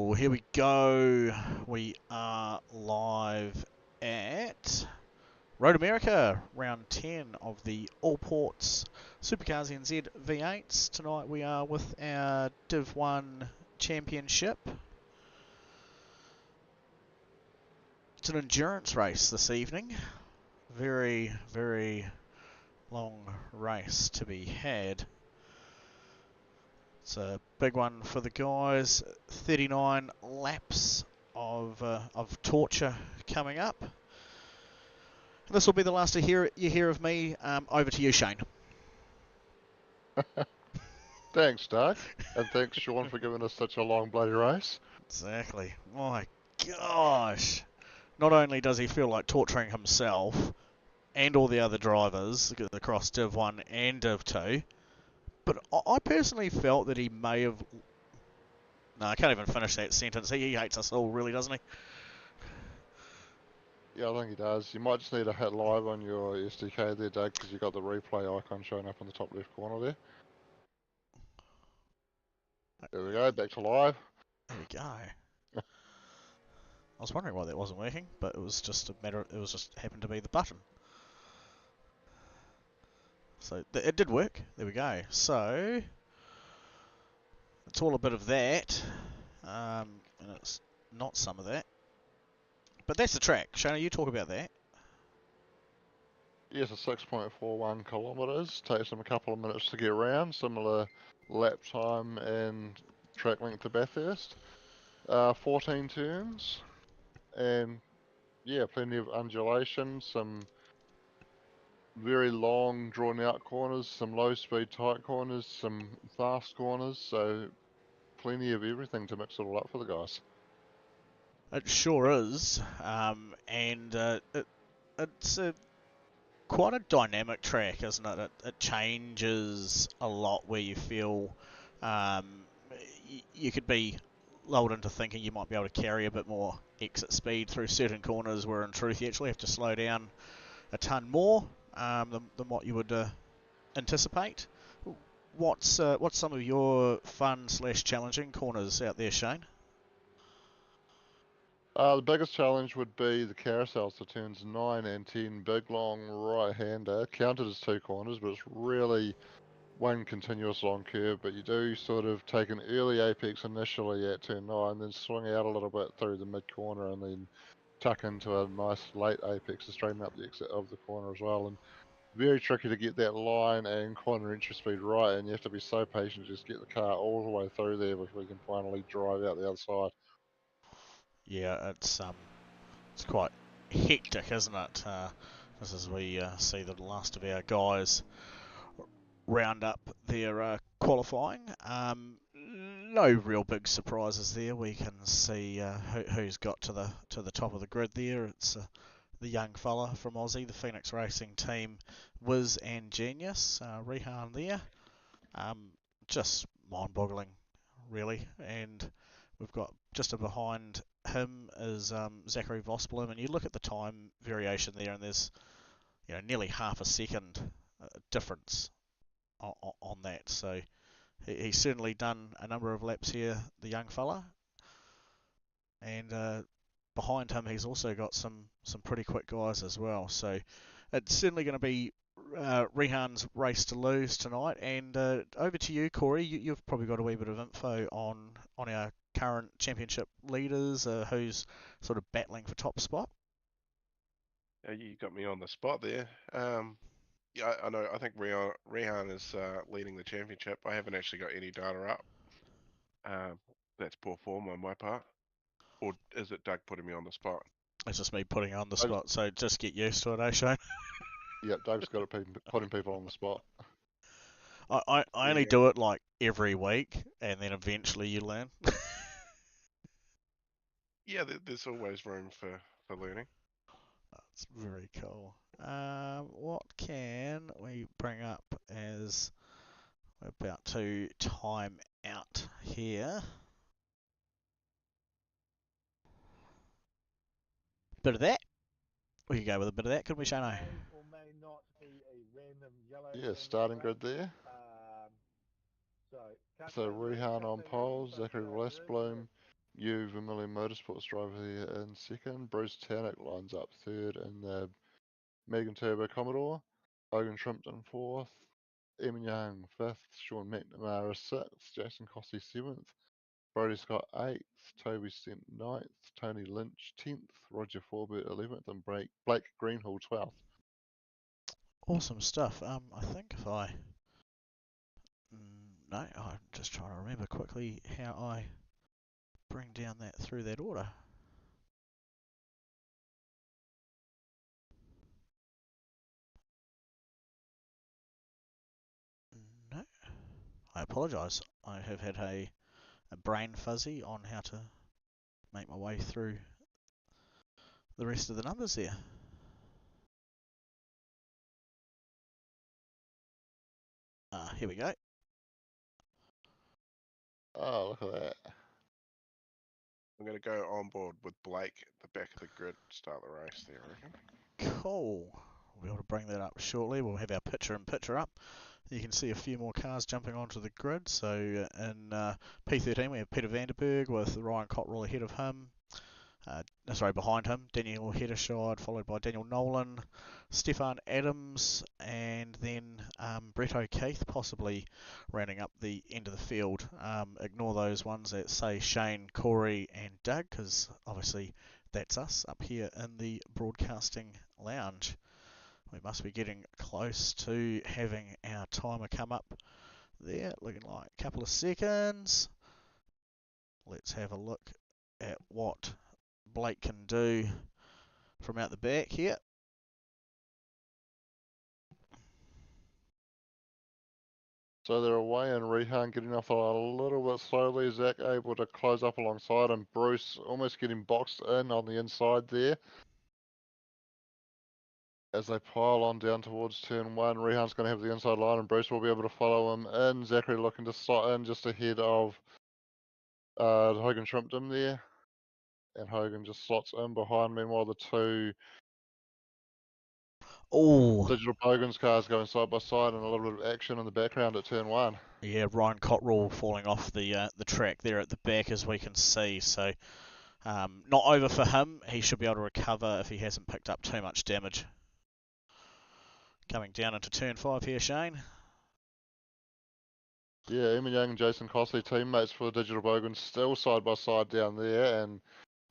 Well, here we go. We are live at Road America, round 10 of the Allports SuperCars NZ V8s. Tonight we are with our Div 1 Championship. It's an endurance race this evening. Very, very long race to be had. It's a big one for the guys. 39 laps of torture coming up. This will be the last you hear of me. Over to you, Shane. Thanks, Doug. And thanks, Sean, for giving us such a long bloody race. Exactly. My gosh. Not only does he feel like torturing himself and all the other drivers across Div 1 and Div 2, but I personally felt that he may have... No, I can't even finish that sentence. He hates us all, really, doesn't he? Yeah, I think he does. You might just need to hit live on your SDK there, Doug, because you've got the replay icon showing up in the top left corner there. There we go, back to live. There we go. I was wondering why that wasn't working, but it was just a matter of, it was just happened to be the button. So it did work. There we go. So it's all a bit of that, and it's not some of that. But that's the track. Shana, you talk about that. Yes, it's 6.41 kilometres. Takes them a couple of minutes to get around. Similar lap time and track length to Bathurst. 14 turns. And yeah, plenty of undulation. Some very long, drawn-out corners. Some low-speed tight corners. Some fast corners. So plenty of everything to mix it all up for the guys. It sure is, and it's quite a dynamic track, isn't it? It changes a lot where you feel you could be lulled into thinking you might be able to carry a bit more exit speed through certain corners, where in truth you actually have to slow down a ton more than what you would anticipate. What's some of your fun / challenging corners out there, Shane? The biggest challenge would be the carousels to turns 9 and 10. Big, long right-hander, counted as two corners, but it's really one continuous long curve. But you do sort of take an early apex initially at turn 9, then swing out a little bit through the mid-corner, and then tuck into a nice late apex to straighten up the exit of the corner as well. And very tricky to get that line and corner entry speed right, and you have to be so patient to just get the car all the way through there before you can finally drive out the other side. Yeah, it's quite hectic, isn't it? Just as we see the last of our guys round up their qualifying. No real big surprises there. We can see who's got to the top of the grid there. It's the young fella from Aussie, the Phoenix Racing team, Wiz and Genius, Rehan there. Just mind-boggling, really. And we've got just behind him is Zachary Vosblom, and you look at the time variation there, and there's nearly half a second difference on that. So he's certainly done a number of laps here, the young fella. And behind him, he's also got some pretty quick guys as well. So it's certainly going to be Rehan's race to lose tonight. And over to you, Corey. You've probably got a wee bit of info on our current championship leaders, who's sort of battling for top spot. You got me on the spot there. Yeah, I know. I think Rehan is leading the championship. I haven't actually got any data up. That's poor form on my part. Or is it Doug putting me on the spot? It's just me putting you on the spot, so just get used to it, eh, Shane? Yeah, Doug's got to putting people on the spot. I only do it like every week, and then eventually you learn. Yeah, there's always room for learning. That's very cool. What can we bring up as we're about to time out here? Bit of that. We could go with a bit of that, couldn't we, Shano? Yeah, starting grid there. So Rehan on pole, Zachary Vosblom, Vermilion Motorsports driver here in second. Bruce Tannock lines up third in the Megan Turbo Commodore. Hogan Shrimpton fourth. Eamon Young fifth. Sean McNamara sixth. Jason Cossey seventh. Brody Scott 8th, Toby Stemp 9th, Tony Lynch 10th, Roger Forbert 11th, and Blake Greenhall 12th. Awesome stuff. I think if I... No, I'm just trying to remember quickly how I bring down that through that order. No, I apologise. I have had a brain fuzzy on how to make my way through the rest of the numbers there. Here we go. Oh, look at that. I'm going to go on board with Blake at the back of the grid to start the race there, I reckon. Cool. We'll be able to bring that up shortly. We'll have our picture up. You can see a few more cars jumping onto the grid. So in P13 we have Peter Vanderberg with Ryan Cottrell ahead of him. Behind him, Daniel Heddershide, followed by Daniel Nolan, Stefan Adams, and then Brett O'Keefe possibly rounding up the end of the field. Ignore those ones that say Shane, Corey, and Doug, because obviously that's us up here in the broadcasting lounge. We must be getting close to having our timer come up there, looking like a couple of seconds. Let's have a look at what Blake can do from out the back here. So they're away and Rehan getting off a little bit slowly. Zach able to close up alongside and Bruce almost getting boxed in on the inside there. As they pile on down towards turn one, Rehan's going to have the inside line and Bruce will be able to follow him in. Zachary looking to slot in just ahead of Hogan Shrimpton there. And Hogan just slots in behind. Meanwhile, the two Digital Bogans cars going side by side and a little bit of action in the background at turn one. Yeah, Ryan Cottrell falling off the track there at the back, as we can see. So not over for him. He should be able to recover if he hasn't picked up too much damage. Coming down into turn 5 here, Shane. Yeah, Eamon Young and Jason Cosley, teammates for the Digital Bogans, still side by side down there, and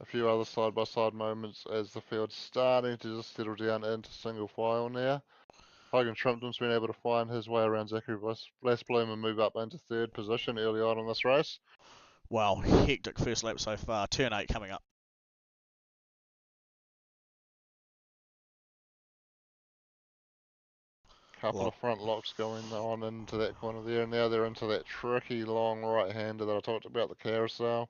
a few other side by side moments as the field's starting to just settle down into single file now. Hogan Shrimpton's been able to find his way around Zachary Blastbloom and move up into third position early on in this race. Wow, hectic first lap so far. Turn 8 coming up. Couple of front locks going on into that corner there, and now they're into that tricky long right-hander that I talked about, the carousel.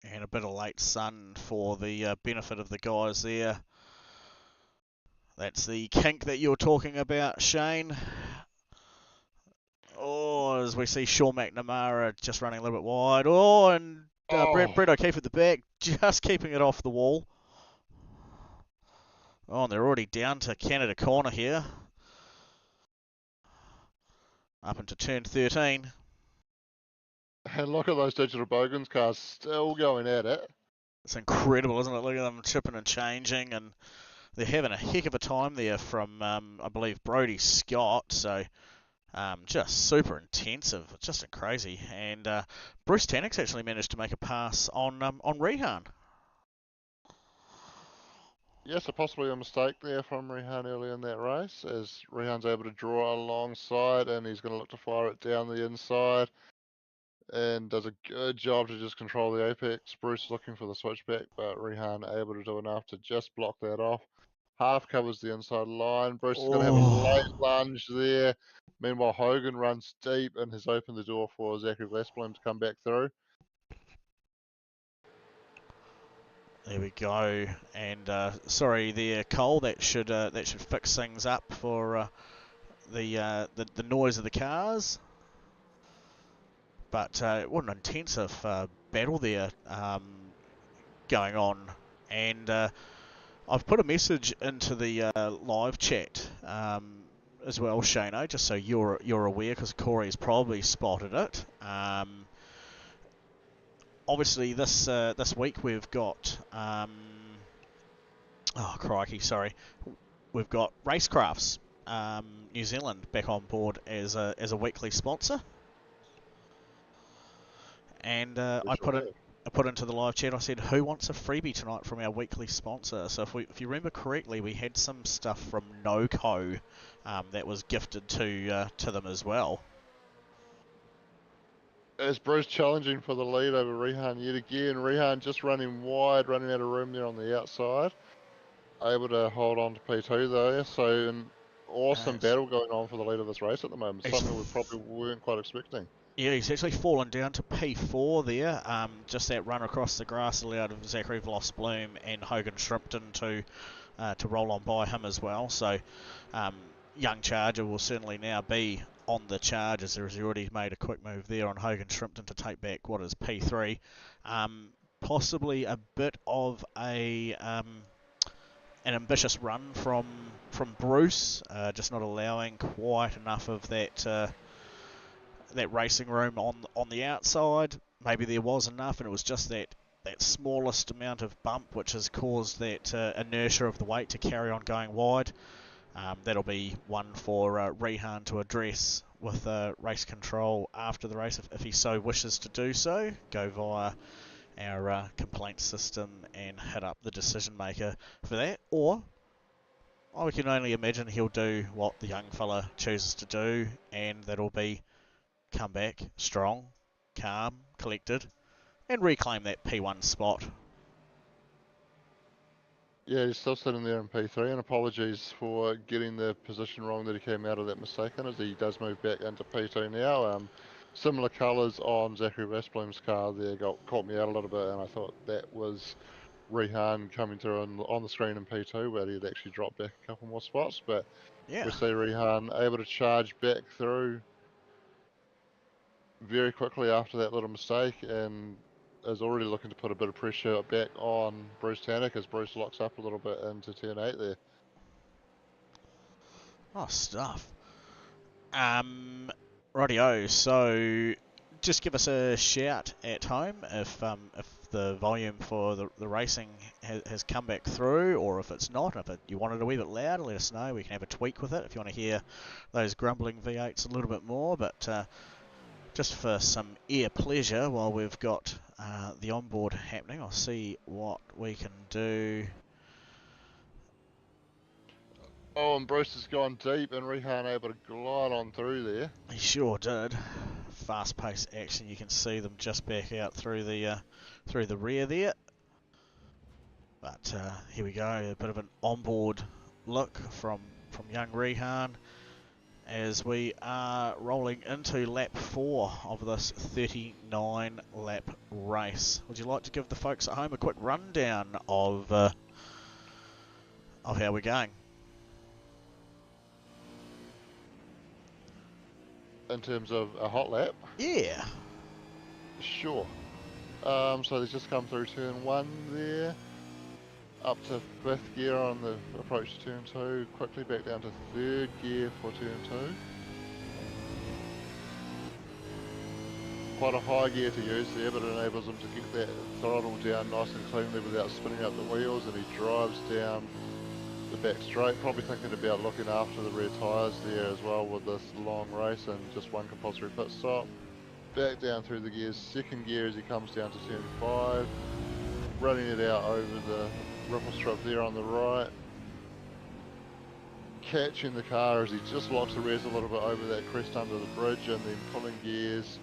And a bit of late sun for the benefit of the guys there. That's the kink that you're talking about, Shane. Oh, as we see Sean McNamara just running a little bit wide. Oh, and Brett O'Keefe at the back, just keeping it off the wall. Oh, and they're already down to Canada corner here. Up into turn 13. And look at those Digital Bogans cars still going at it. It's incredible, isn't it? Look at them chipping and changing, and they're having a heck of a time there from, I believe, Brody Scott. So just super intensive, just crazy. And Bruce Tannock's actually managed to make a pass on Rehan. Yes, so possibly a mistake there from Rehan early in that race, as Rehan's able to draw alongside and he's going to look to fire it down the inside and does a good job to just control the apex. Bruce looking for the switchback, but Rehan able to do enough to just block that off. Half covers the inside line. Bruce is going to have a late lunge there. Meanwhile, Hogan runs deep and has opened the door for Zachary Glassbloom to come back through. There we go, and sorry there, Cole. That should fix things up for the noise of the cars. But what an intensive battle there going on, and I've put a message into the live chat as well, Shano, just so you're aware, because Corey's probably spotted it. Obviously, this week we've got oh crikey, sorry, we've got Racecrafts New Zealand back on board as a weekly sponsor, and I put into the live chat. I said, who wants a freebie tonight from our weekly sponsor? So if you remember correctly, we had some stuff from NoCo that was gifted to them as well. As Bruce challenging for the lead over Rehan yet again. Rehan just running wide, running out of room there on the outside. Able to hold on to P2 though, so an awesome battle going on for the lead of this race at the moment. Something we probably weren't quite expecting. Yeah, he's actually fallen down to P4 there. Just that run across the grass allowed Zachary Vloss-Bloom and Hogan Shrimpton to roll on by him as well. So young Charger will certainly now be on the charge, as he's already made a quick move there on Hogan Shrimpton to take back what is P3. Possibly a bit of an ambitious run from Bruce, just not allowing quite enough of that racing room on the outside. Maybe there was enough, and it was just that smallest amount of bump which has caused that inertia of the weight to carry on going wide. That'll be one for Rehan to address with race control after the race if he so wishes to do so. Go via our complaint system and hit up the decision maker for that, or I can only imagine he'll do what the young fella chooses to do, and that'll be come back strong, calm, collected, and reclaim that P1 spot. Yeah, he's still sitting there in P3, and apologies for getting the position wrong that he came out of that mistake in, as he does move back into P2 now. Similar colours on Zachary Vloss-Bloom's car there caught me out a little bit, and I thought that was Rehan coming through on the screen in P2, where he had actually dropped back a couple more spots, but yeah, we see Rehan able to charge back through very quickly after that little mistake, and is already looking to put a bit of pressure back on Bruce Tannock as Bruce locks up a little bit into turn 8 there. Oh, stuff. Rightio, so just give us a shout at home if the volume for the racing has come back through, or if it's not. If you want it a wee bit louder, let us know. We can have a tweak with it if you want to hear those grumbling V8s a little bit more, but just for some ear pleasure while we've got the onboard happening, I'll see what we can do. Oh, and Bruce has gone deep, and Rehan able to glide on through there. He sure did. Fast-paced action. You can see them just back out through the rear there. But here we go. A bit of an onboard look from young Rehan as we are rolling into lap 4 of this 39-lap race. Would you like to give the folks at home a quick rundown of how we're going? In terms of a hot lap? Yeah. Sure. So they've just come through turn 1 there. Up to 5th gear on the approach to turn 2. Quickly back down to 3rd gear for turn 2. Quite a high gear to use there, but it enables him to get that throttle down nice and cleanly without spinning up the wheels, and he drives down the back straight, probably thinking about looking after the rear tyres there as well with this long race and just one compulsory pit stop. Back down through the gears, 2nd gear as he comes down to turn 5, running it out over the ripple strip there on the right, catching the car as he just locks the rears a little bit over that crest under the bridge, and then pulling gears,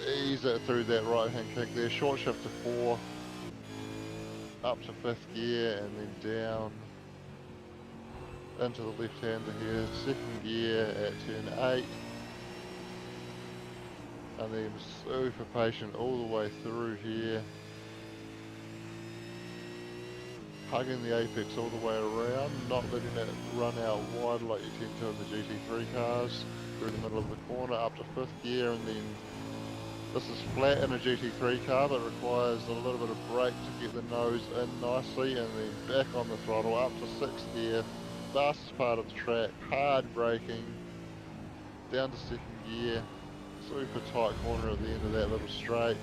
ease it through that right hand kick there, short shift to 4, up to 5th gear, and then down into the left hander here, 2nd gear at turn 8, and then super patient all the way through here, hugging the apex all the way around, not letting it run out wide like you tend to in the GT3 cars, through the middle of the corner up to 5th gear, and then this is flat in a GT3 car but requires a little bit of brake to get the nose in nicely, and then back on the throttle up to 6th gear, fastest part of the track, hard braking, down to second gear, super tight corner at the end of that little straight,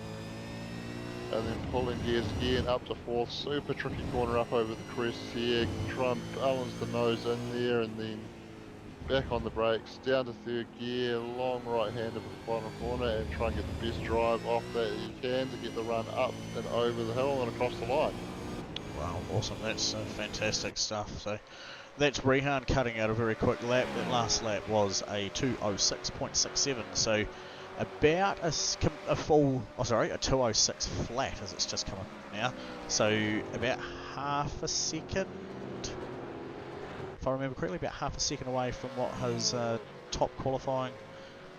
and then pulling gears again up to fourth, super tricky corner up over the crest here, try and balance the nose in there, and then back on the brakes, down to third gear, long right hander for the final corner, and try and get the best drive off that you can to get the run up and over the hill and across the line. Wow, awesome. That's fantastic stuff. So that's Rehan cutting out a very quick lap. That last lap was a 2:06.67. So about a full, a 2:06 flat as it's just come up now. So about half a second, if I remember correctly, about half a second away from what his top qualifying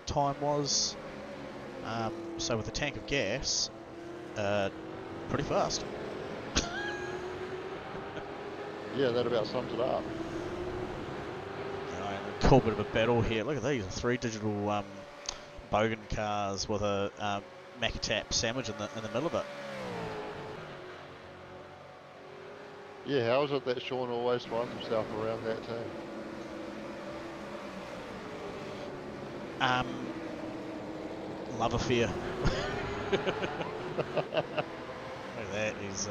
time was. So with a tank of gas, pretty fast. Yeah, that about sums it up. Cool bit of a battle here. Look at these 3 digital Bogan cars with a Macatap sandwich in the middle of it. Yeah, how is it that Sean always finds himself around that team? Love affair. Look at that. He's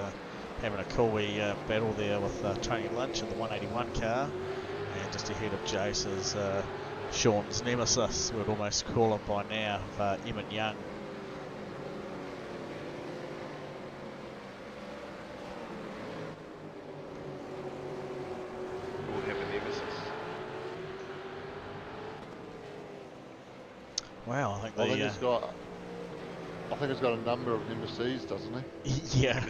having a cool wee battle there with Tony Lynch in the 181 car. And just ahead of Jace is Sean's nemesis, we'd almost call him by now, Eamon Young. We'll have a nemesis. Wow, I think I think he's got a number of nemesis, doesn't he? yeah,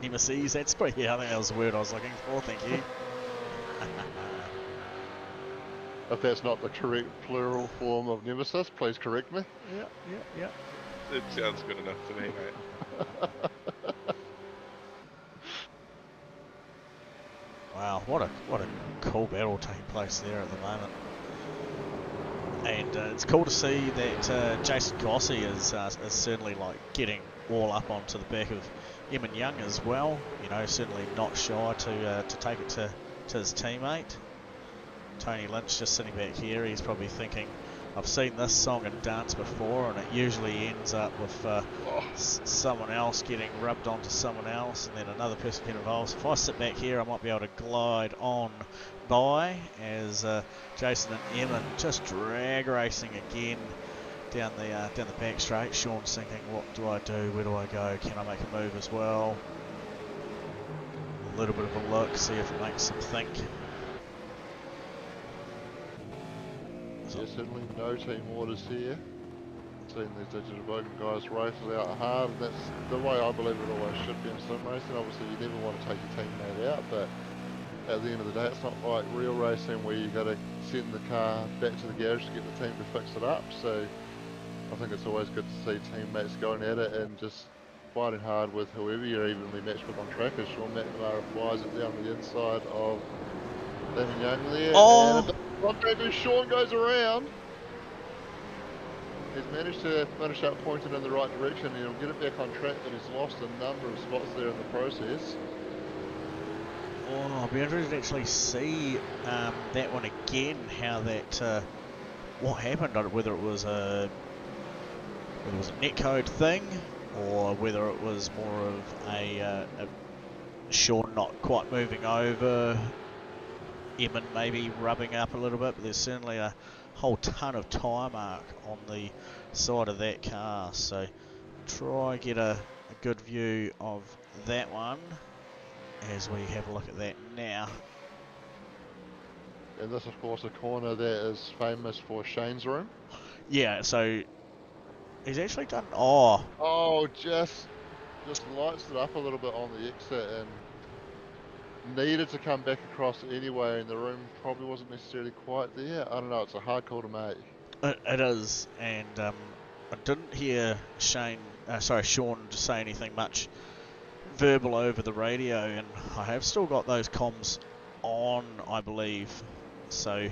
nemesis. That's pretty. Yeah, I think that was the word I was looking for. Thank you. If that's not the correct plural form of nemesis, please correct me. Yeah. It sounds good enough to me, mate. Wow, what a cool battle taking place there at the moment. And it's cool to see that Jason Gossie is certainly like getting all up onto the back of Eamon Young as well. You know, certainly not shy to take it to his teammate. Tony Lynch just sitting back here, he's probably thinking, I've seen this song and dance before, and it usually ends up with someone else getting rubbed onto someone else, and then another person getting involved. So if I sit back here, I might be able to glide on by as Jason and Eamon just drag racing again down the back straight. Sean's thinking, what do I do? Where do I go? Can I make a move as well? A little bit of a look, see if it makes them think. Yeah, certainly no team orders here. Seeing these digital Bogan guys race it out hard, and that's the way I believe it always should be in sim racing. Obviously you never want to take your teammate out, but at the end of the day it's not like real racing where you got to send the car back to the garage to get the team to fix it up. So I think it's always good to see teammates going at it and just fighting hard with whoever you're evenly matched with on track. As Sean McNamara applies it down the inside of Damon Young there. Oh! And Sean goes around. He's managed to finish up pointed in the right direction, and he'll get it back on track, but he's lost a number of spots there in the process. Oh, I'll be interested to actually see that one again, how that, what happened, whether it was a netcode thing, or whether it was more of a Sean not quite moving over, Eamon maybe rubbing up a little bit, but there's certainly a whole ton of tyre mark on the side of that car, so try get a good view of that one as we have a look at that now. And this of course a corner that is famous for Shane's room. Yeah, so he's actually done, just lights it up a little bit on the exit and needed to come back across anyway, and the room probably wasn't necessarily quite there. I don't know, it's a hard call to make. It is, and I didn't hear Sean just say anything much verbal over the radio, and I have still got those comms on, I believe, so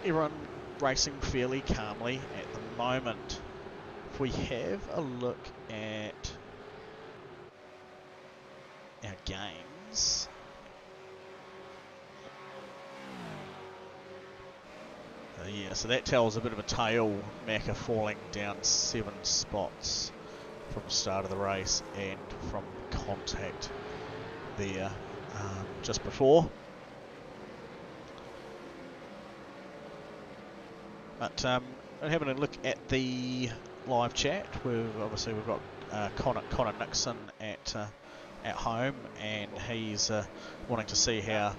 everyone racing fairly calmly at the moment. If we have a look at our games, Yeah, so that tells a bit of a tale. Macca falling down 7 spots from the start of the race and from contact there just before. But having a look at the live chat, we've got Connor Nixon at home, and he's wanting to see how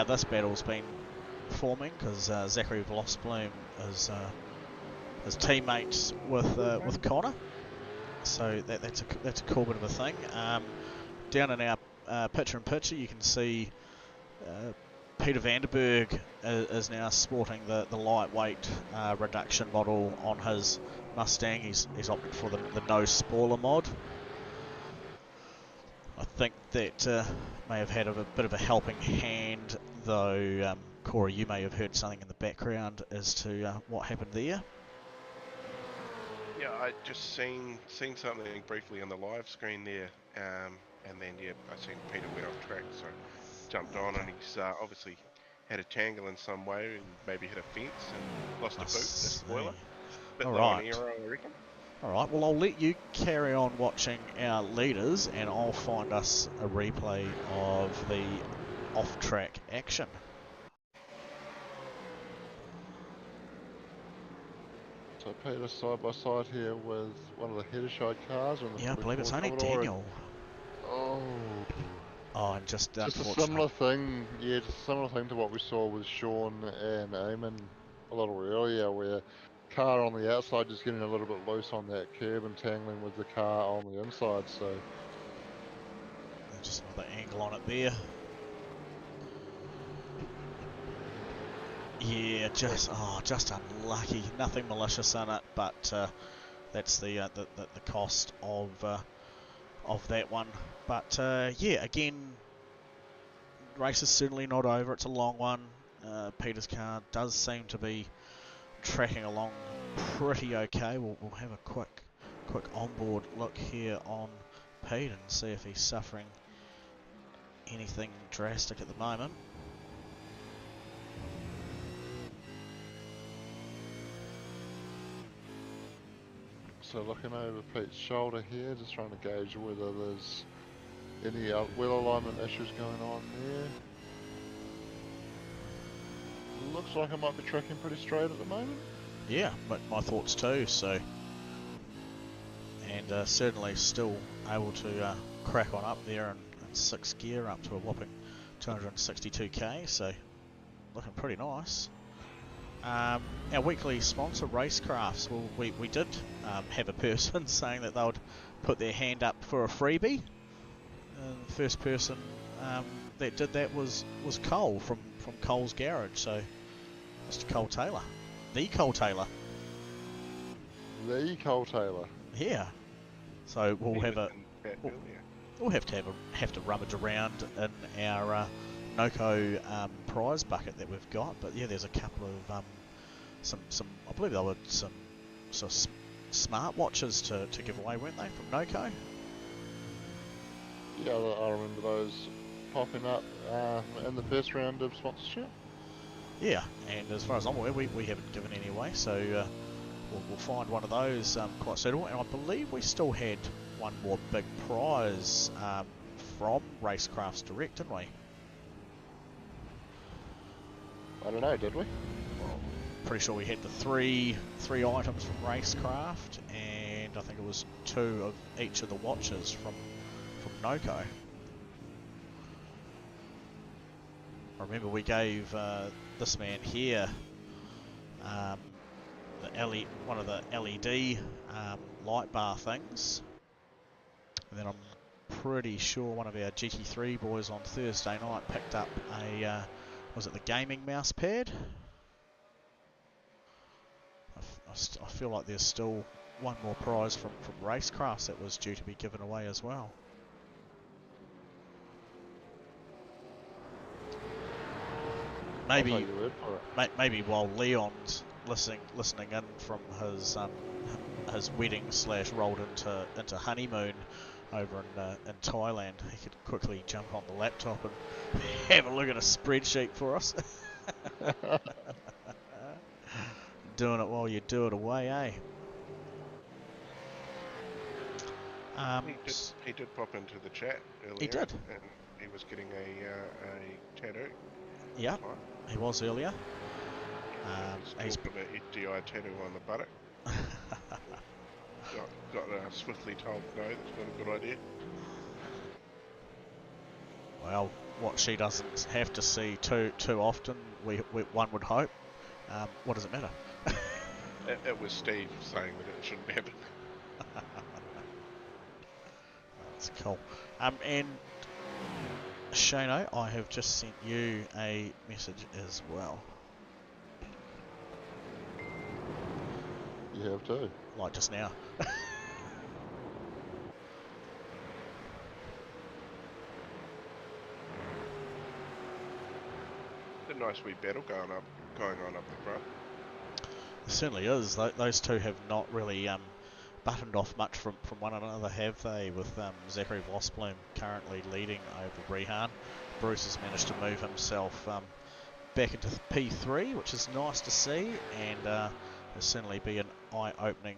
this battle's been forming, because Zachary Vlossbloom is teammates with Connor, so that's a cool bit of a thing. Down in our picture-in-picture, you can see Peter Vanderberg is now sporting the lightweight reduction model on his Mustang. He's opted for the no spoiler mod. I think that may have had a bit of a helping hand, though. Corey, you may have heard something in the background as to what happened there. Yeah, I just seen something briefly on the live screen there, and then I seen Peter went off track, so jumped on, and he's obviously had a tangle in some way, and maybe hit a fence and lost a boot, a spoiler. Bit low on aero, I reckon. Alright, well, I'll let you carry on watching our leaders, and I'll find us a replay of the off-track action. So Peter side by side here with one of the header side cars. Yeah, I believe it's only Daniel. And just a similar thing, just a similar thing to what we saw with Sean and Eamon a little earlier, where car on the outside just getting a little bit loose on that curb and tangling with the car on the inside. So just another angle on it there. Yeah, just unlucky. Nothing malicious in it, but that's the cost of that one. But yeah, again, race is certainly not over. It's a long one. Peter's car does seem to be tracking along pretty okay. We'll have a quick onboard look here on Pete and see if he's suffering anything drastic at the moment. So looking over Pete's shoulder here, just trying to gauge whether there's any wheel alignment issues going on there. Looks like it might be tracking pretty straight at the moment. Yeah, but my thoughts too. So, and certainly still able to crack on up there in 6th gear up to a whopping 262k. So looking pretty nice. Our weekly sponsor, Racecrafts, well, we did have a person saying that they would put their hand up for a freebie. The first person that did that was Cole from Cole's Garage, so Mr. Cole Taylor. The Cole Taylor. The Cole Taylor. Yeah. So we'll have to rummage around in our Noco prize bucket that we've got, but yeah, there's a couple of some I believe they were some sort of smart watches to give away, weren't they, from Noco? Yeah, I remember those popping up in the first round of sponsorship. Yeah, and as far as I'm aware, we haven't given any away, so we'll find one of those quite suitable. And I believe we still had one more big prize from Racecrafts Direct, didn't we? I don't know, did we? Well, pretty sure we had the three items from Racecraft, and I think it was 2 of each of the watches from Noco. I remember we gave this man here one of the LED light bar things, and then I'm pretty sure one of our GT3 boys on Thursday night picked up a was it the gaming mouse pad? I feel like there's still one more prize from Racecrafts that was due to be given away as well. Maybe while Leon's listening in from his wedding / rolled into honeymoon over in Thailand, he could quickly jump on the laptop and have a look at a spreadsheet for us. Doing it while you do it away, eh? He did pop into the chat earlier. He did. And he was getting a tattoo. Yeah, Fine. he was earlier. He's talking about FDI tattoo on the buttock. Got swiftly told no, that's not a good idea. Well, what she doesn't have to see too often, one would hope. What does it matter? It was Steve saying that it shouldn't happen. That's cool. And Shano, I have just sent you a message as well. You have too. Like just now. A nice wee battle going on up the front. It certainly is. Those two have not really buttoned off much from one another, have they? With Zachary Vosbloom currently leading over Rehan. Bruce has managed to move himself back into P3, which is nice to see, and it'll certainly be an eye-opening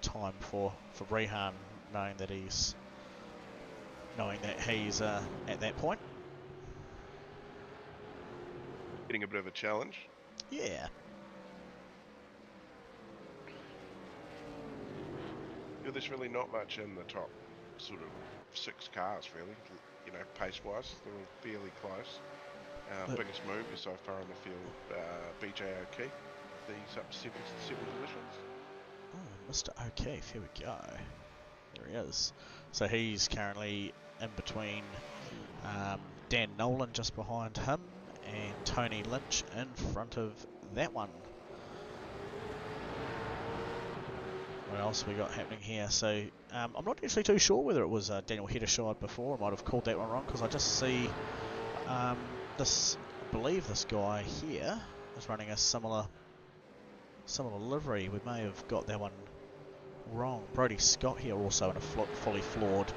time for Rehan, knowing that he's at that point. Getting a bit of a challenge. Yeah. Yeah, there's really not much in the top sort of 6 cars, really. You know, pace-wise, they're all fairly close. Biggest move is so far in the field, BJ O'Keefe. He's up 7 positions. Oh, Mr. O'Keefe, here we go. There he is. So he's currently in between Dan Nolan just behind him and Tony Lynch in front of that one. What else we got happening here? So I'm not actually too sure whether it was Daniel Heddershide before. I might have called that one wrong because I just see this. I believe this guy here is running a similar livery. We may have got that one wrong. Brodie Scott here also in a fully floored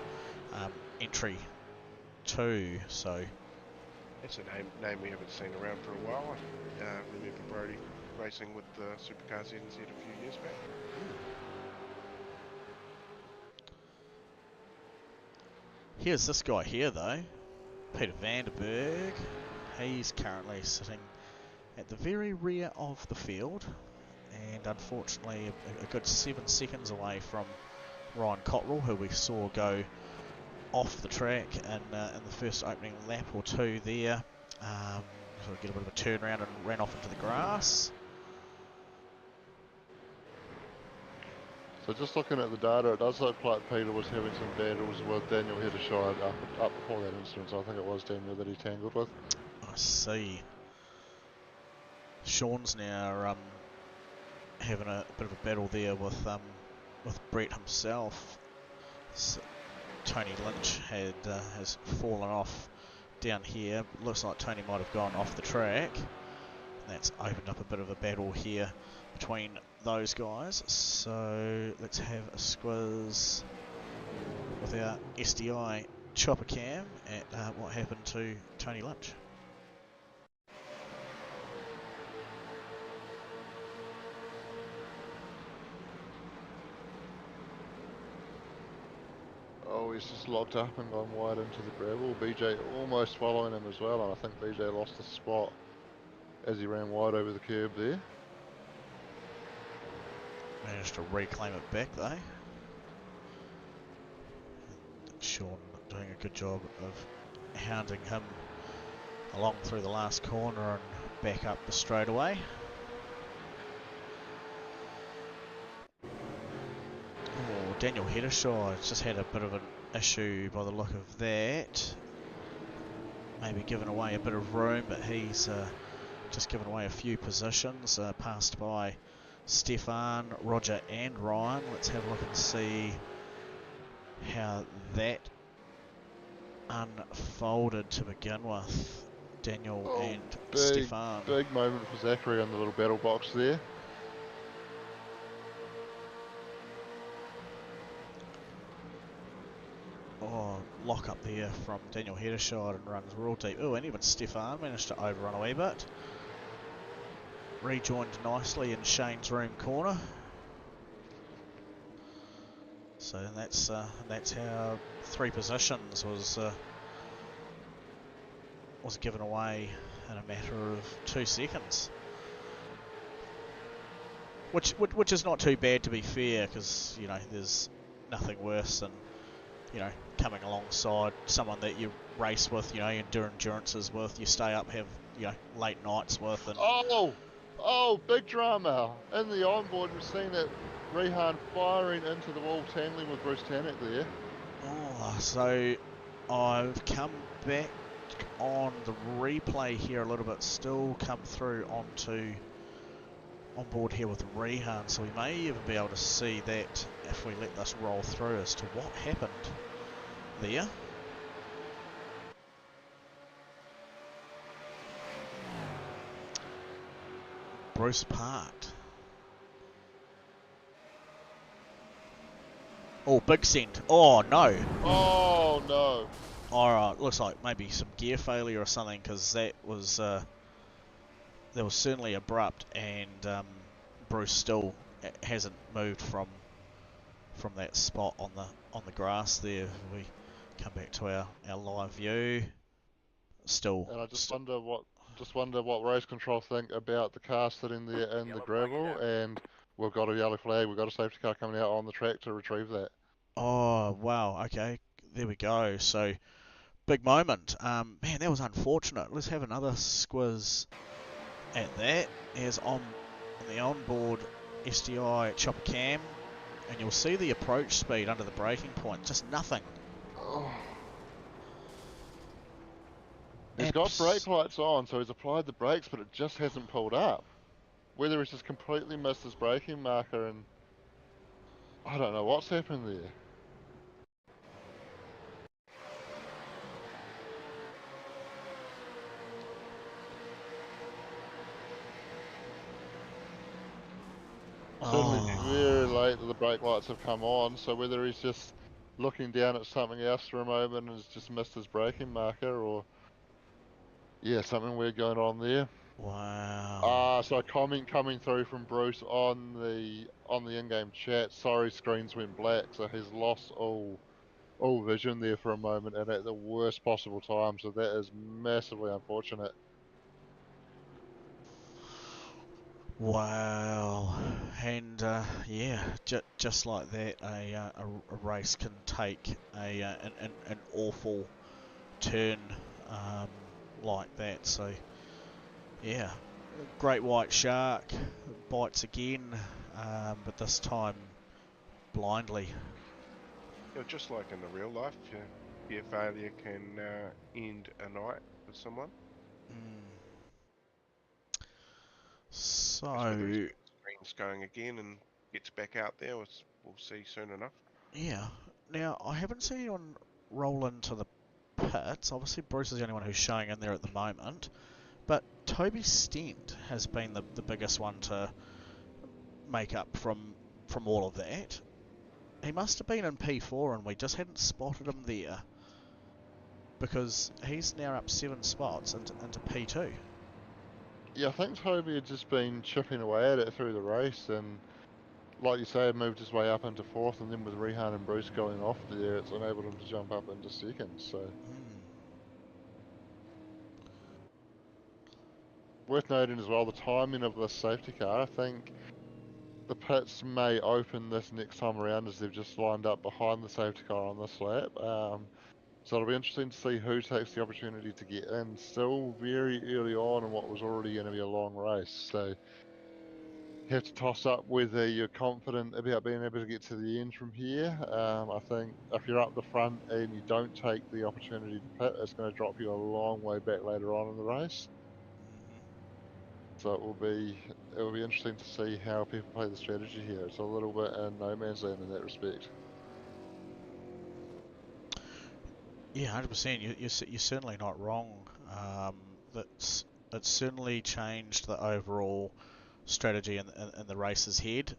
entry too. So it's a name we haven't seen around for a while. Remember Brodie racing with the SuperCars NZ a few years back. Here's this guy here though, Peter Vanderberg. He's currently sitting at the very rear of the field, and unfortunately a good 7 seconds away from Ryan Cottrell, who we saw go off the track in the first opening lap or two there. Sort of get a bit of a turnaround and ran off into the grass. So just looking at the data, it does look like Peter was having some battles with Daniel Heddershide up before that incident. So I think it was Daniel that he tangled with. I see. Sean's now having a bit of a battle there with Brett himself. So Tony Lynch has fallen off down here. Looks like Tony might have gone off the track. That's opened up a bit of a battle here between those guys. So let's have a squiz with our SDI chopper cam at what happened to Tony Lynch. Oh, he's just locked up and gone wide into the gravel. BJ almost following him as well, and I think BJ lost the spot as he ran wide over the curb there. Managed to reclaim it back though. Sean doing a good job of hounding him along through the last corner and back up the straightaway. Oh, Daniel Heddershire's just had a bit of an issue by the look of that. Maybe given away a bit of room, but he's just given away a few positions, passed by Stefan, Roger and Ryan. Let's have a look and see how that unfolded to begin with. Daniel and Stefan. Big moment for Zachary on the little battle box there. lock up there from Daniel Hedershide and runs real deep. Oh, and even Stefan managed to overrun a wee bit. Rejoined nicely in Shane's room corner. So that's how 3 positions was given away in a matter of 2 seconds. Which is not too bad, to be fair, because you know there's nothing worse than coming alongside someone that you race with, you do endurances with, you stay up, have late nights with, and oh, big drama in the onboard. We've seen it, Rehan firing into the wall, tangling with Bruce Tanek there. So I've come back on the replay here a little bit, still come through on board here with Rehan, so we may even be able to see that if we let this roll through as to what happened there. Bruce parked. Oh, big send. Oh no. Oh no. Alright, looks like maybe some gear failure or something, because that was certainly abrupt, and Bruce still hasn't moved from that spot on the grass there. We come back to our live view. Still. And I just wonder what race control think about the car sitting there in the gravel, and we've got a yellow flag. We've got a safety car coming out on the track to retrieve that. Oh wow. Okay, there we go. So big moment. Man, that was unfortunate. Let's have another squiz at that. As on the onboard SDI chopper cam, and you'll see the approach speed under the braking point. Just nothing. Oh. He's got brake lights on, so he's applied the brakes, but it just hasn't pulled up. Whether he's just completely missed his braking marker, and I don't know what's happened there. Certainly very late that the brake lights have come on, so whether he's just looking down at something else for a moment and has just missed his braking marker, or yeah, something weird going on there. Wow. So a comment coming through from Bruce on the in-game chat. Sorry, screens went black, so he's lost all vision there for a moment, and at the worst possible time. So that is massively unfortunate. Wow. And yeah, just like that, a race can take an awful turn like that. So yeah, great white shark bites again, but this time blindly. Just like in the real life, your failure can end a night with someone. So screen's going again and gets back out there. We'll see soon enough. Yeah. Now I haven't seen anyone roll into the pits. Obviously, Bruce is the only one who's showing in there at the moment. But Toby Stent has been the biggest one to make up from all of that. He must have been in P4 and we just hadn't spotted him there, because he's now up 7 spots into P2. Yeah, I think Toby had just been chipping away at it through the race, and like you say, moved his way up into 4th, and then with Rehan and Bruce going off there, it's enabled him to jump up into 2nd. So worth noting as well the timing of this safety car. I think the pits may open this next time around, as they've just lined up behind the safety car on this lap. So it'll be interesting to see who takes the opportunity to get in. Still very early on in what was already going to be a long race. So you have to toss up whether you're confident about being able to get to the end from here. I think if you're up the front and you don't take the opportunity to pit, it's going to drop you a long way back later on in the race. So it will be interesting to see how people play the strategy here. It's a little bit in no man's land in that respect. Yeah, 100%. You're certainly not wrong. It's certainly changed the overall strategy in the race's head.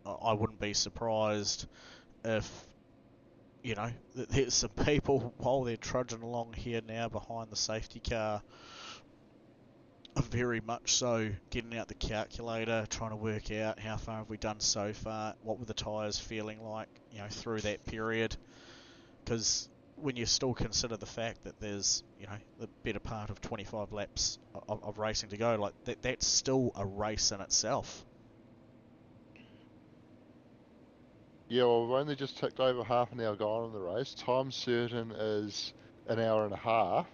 I wouldn't be surprised if you know, there's some people while they're trudging along here now behind the safety car, are very much so getting out the calculator, trying to work out how far have we done so far, what were the tyres feeling like, you know, through that period. Because when you still consider the fact that there's, you know, the better part of 25 laps of racing to go, like that's still a race in itself. Yeah, well, we've only just ticked over half an hour gone in the race. Time certain is an hour and a half.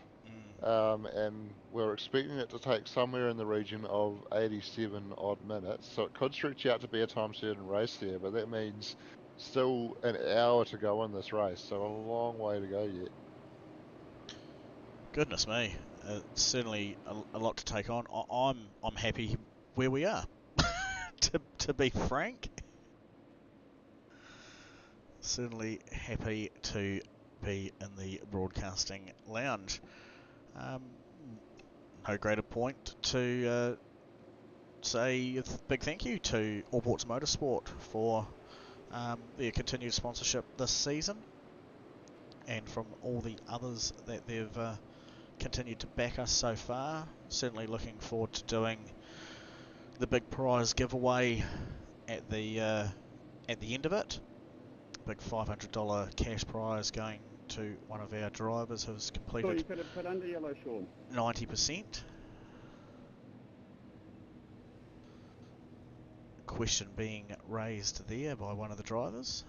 And we're expecting it to take somewhere in the region of 87 odd minutes, so it could stretch out to be a time certain race there, but that means still an hour to go in this race, so a long way to go yet. Goodness me, certainly a lot to take on. I'm happy where we are, to be frank. Certainly happy to be in the broadcasting lounge. No greater point to say a big thank you to Allports Motorsport for their continued sponsorship this season, and from all the others that they've continued to back us so far. Certainly looking forward to doing the big prize giveaway at the end of it. Big $500 cash prize going to one of our drivers who's completed you could have put under yellow, Sean. 90%. Question being raised there by one of the drivers.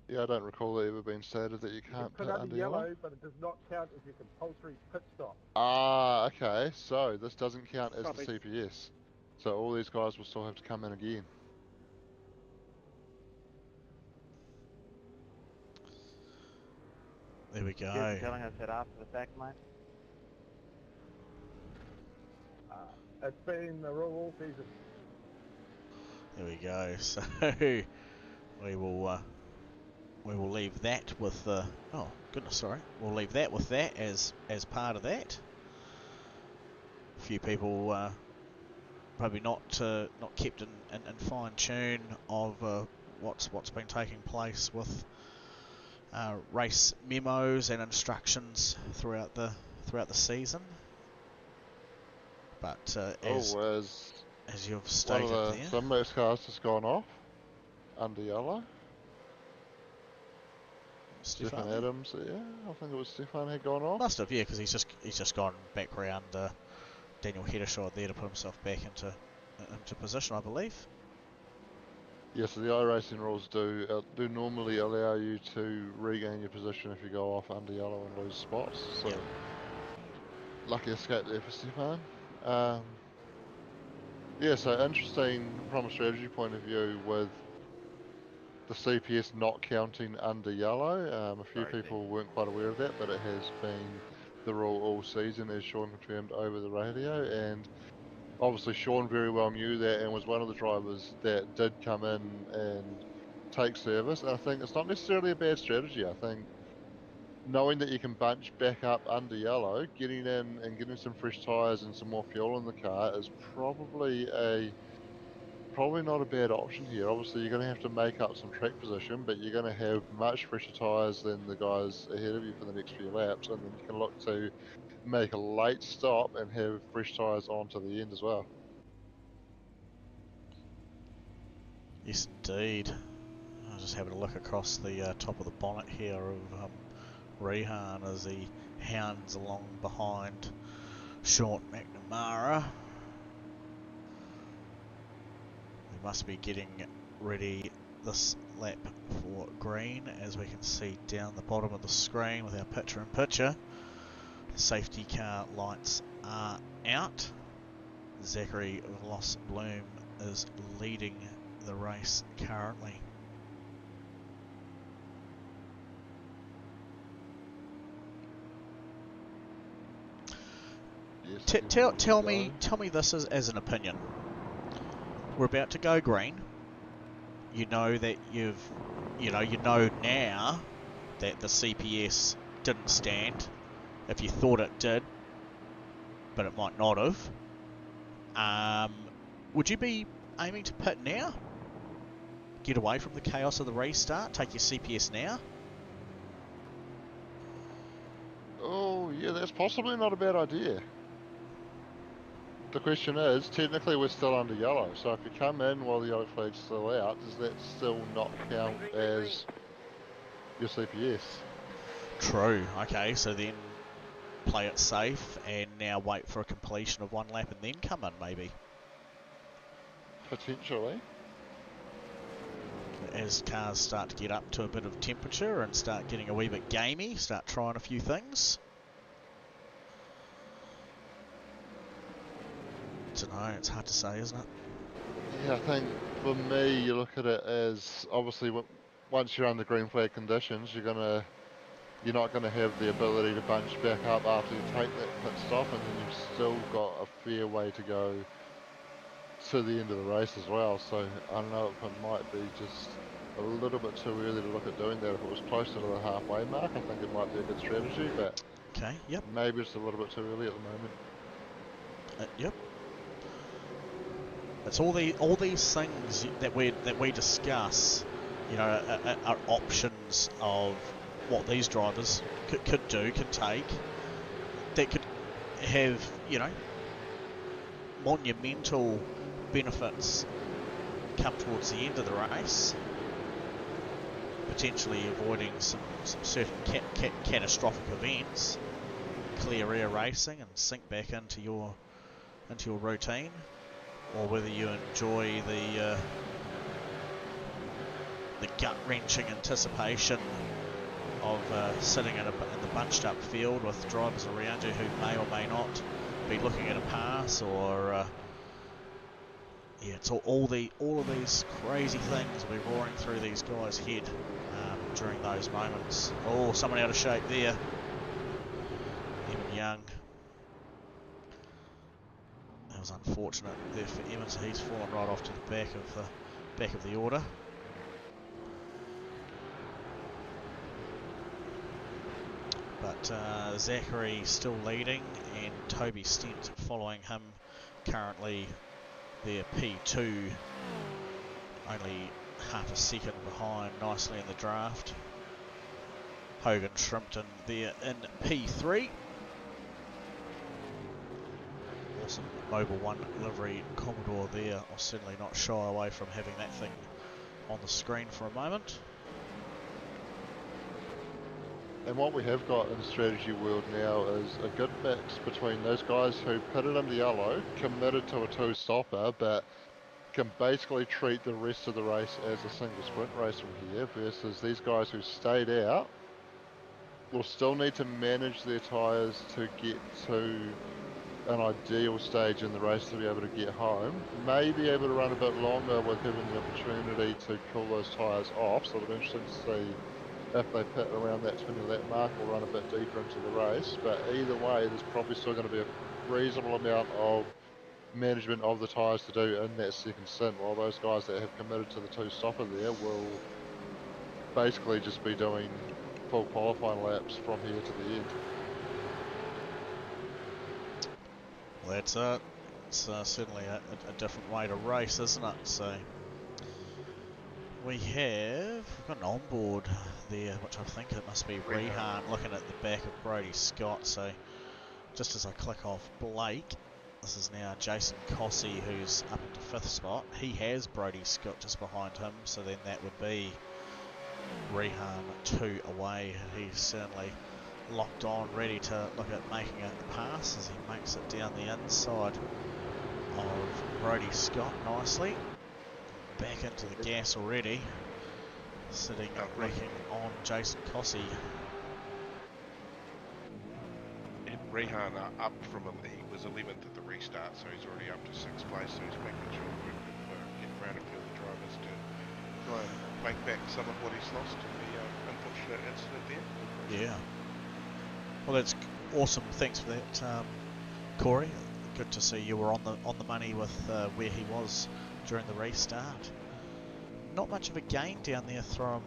Yeah, I don't recall it ever being stated that you can't put put under yellow. but it does not count as your compulsory pit stop. Ah, okay, so this doesn't count as Copy. the CPS. So all these guys will still have to come in again. There we go. You're telling us that after the fact, mate? It's been the rule all season. There we go. So we will leave that with the. Oh goodness, sorry. We'll leave that with that as part of that. A few people probably not kept in fine tune of what's been taking place with race memos and instructions throughout the season. But as you've stated there, some race cars just gone off under yellow. Stefan Adams, yeah, I think it was Stefan had gone off. Must have, yeah, because he's just gone back round Daniel Heddershot there to put himself back into position, I believe. Yeah, so the iRacing rules do normally allow you to regain your position if you go off under yellow and lose spots. So yep. Lucky escape there for Stefan. Yeah, so interesting from a strategy point of view with the CPS not counting under yellow. A few people weren't quite aware of that, but it has been the rule all season, as Sean confirmed over the radio, and obviously Sean very well knew that and was one of the drivers that did come in and take service. And I think it's not necessarily a bad strategy. I think knowing that you can bunch back up under yellow, getting in and getting some fresh tyres and some more fuel in the car is probably not a bad option here. Obviously you're going to have to make up some track position, but you're going to have much fresher tyres than the guys ahead of you for the next few laps, and then you can look to make a late stop and have fresh tyres on to the end as well. Yes, indeed. I was just having a look across the top of the bonnet here of Rehan as he hounds along behind Sean McNamara. We must be getting ready this lap for green, as we can see down the bottom of the screen with our picture-in-picture. Safety car lights are out. Zachary Voss Bloom is leading the race currently. Yes, Tell me this as an opinion. We're about to go green. You know that you know now that the CPS didn't stand. If you thought it did, but it might not have. Would you be aiming to pit now? get away from the chaos of the restart? Take your CPS now? Oh, yeah, that's possibly not a bad idea. The question is, technically we're still under yellow, so if you come in while the yellow flag's still out, does that still not count as your CPS? True. Okay, so then play it safe and now wait for a completion of one lap and then come in, maybe. Potentially. As cars start to get up to a bit of temperature and start getting a wee bit gamey, start trying a few things. I don't know, it's hard to say, isn't it? Yeah, I think for me, you look at it as obviously once you're under green flag conditions, you're not gonna have the ability to bunch back up after you take that pit stop, and then you've still got a fair way to go to the end of the race as well. So I don't know if it might be just a little bit too early to look at doing that. If it was closer to the halfway mark, I think it might be a good strategy, but Okay, yep. maybe it's a little bit too early at the moment. Yep. It's all these things that we discuss, you know, are options of what these drivers could do, could take, that could have, you know, monumental benefits come towards the end of the race, potentially avoiding some certain catastrophic events, clear air racing and sink back into your routine. Or whether you enjoy the gut-wrenching anticipation of sitting in the bunched up field with drivers around you who may or may not be looking at a pass, or yeah, it's all of these crazy things will be roaring through these guys' head during those moments. Oh, someone out of shape there. Even Young. That was unfortunate there for Evans. He's fallen right off to the back of the order. But Zachary still leading, and Toby Stent following him. Currently, their P2 only half a second behind, nicely in the draft. Hogan Shrimpton there in P3. Awesome Mobile 1 livery Commodore there. I'll certainly not shy away from having that thing on the screen for a moment. And what we have got in the strategy world now is a good mix between those guys who pitted under yellow, committed to a two-stopper, but can basically treat the rest of the race as a single sprint race from here, versus these guys who stayed out will still need to manage their tyres to get to an ideal stage in the race to be able to get home. May be able to run a bit longer with having the opportunity to cool those tyres off, so it'll be interesting to see if they pit around that 20 lap mark or run a bit deeper into the race. But either way, there's probably still going to be a reasonable amount of management of the tyres to do in that second stint, while those guys that have committed to the two-stopper there will basically just be doing full qualifying laps from here to the end. Well, that's it. It's certainly a different way to race, isn't it? So we've got an onboard there, which I think it must be Rehan looking at the back of Brody Scott. So just as I click off Blake, this is now Jason Cossey, who's up into 5th spot. He has Brody Scott just behind him, so then that would be Rehan 2 away. He's certainly locked on, ready to look at making a pass as he makes it down the inside of Brody Scott nicely. Back into the gas already, sitting wrecking on Jason Cossey. And Rehan up from him, he was 11th at the restart, so he's already up to 6th place, so he's making sure we get around a few of the drivers to try and make back some of what he's lost in the unfortunate incident there. Yeah. Well, that's awesome. Thanks for that, Corey. Good to see you were on the money with where he was during the restart. Not much of a gain down there from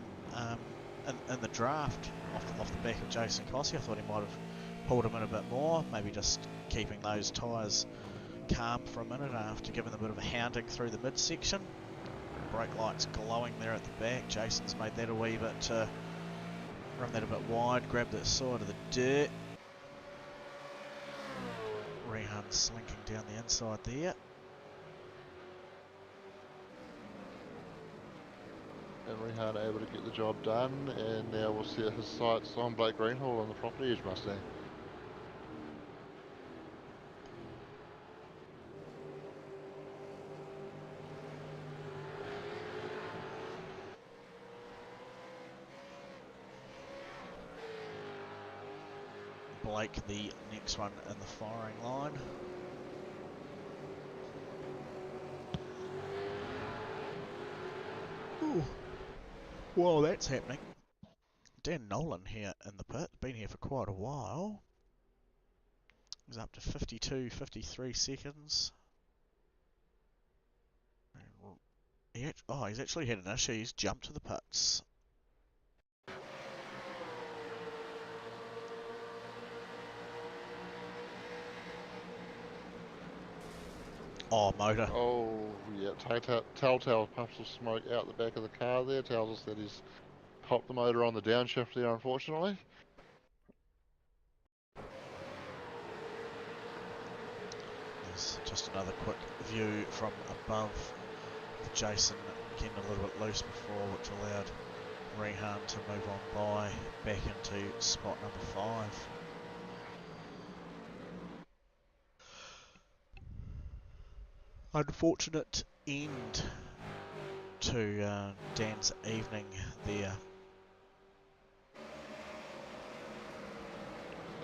in the draft off the back of Jason Cossey. I thought he might have pulled him in a bit more, maybe just keeping those tyres calm for a minute after giving them a bit of a hounding through the midsection. brake lights glowing there at the back. Jason's made that a wee bit, run that a bit wide, grab that side of the dirt. Rehan slinking down the inside there. And Rehan able to get the job done, and now we'll set his sights on Blake Greenhall on the property edge Mustang. Blake, the next one in the firing line. Ooh. While that's happening, Dan Nolan here in the pit, been here for quite a while. He's up to 52, 53 seconds. He's actually had an issue. He's jumped to the pits. Oh, motor. Oh, yeah, telltale puffs of smoke out the back of the car there. Tells us that he's popped the motor on the downshift there, unfortunately. There's just another quick view from above. Jason getting a little bit loose before, which allowed Rehan to move on by back into spot number 5. Unfortunate end to Dan's evening there.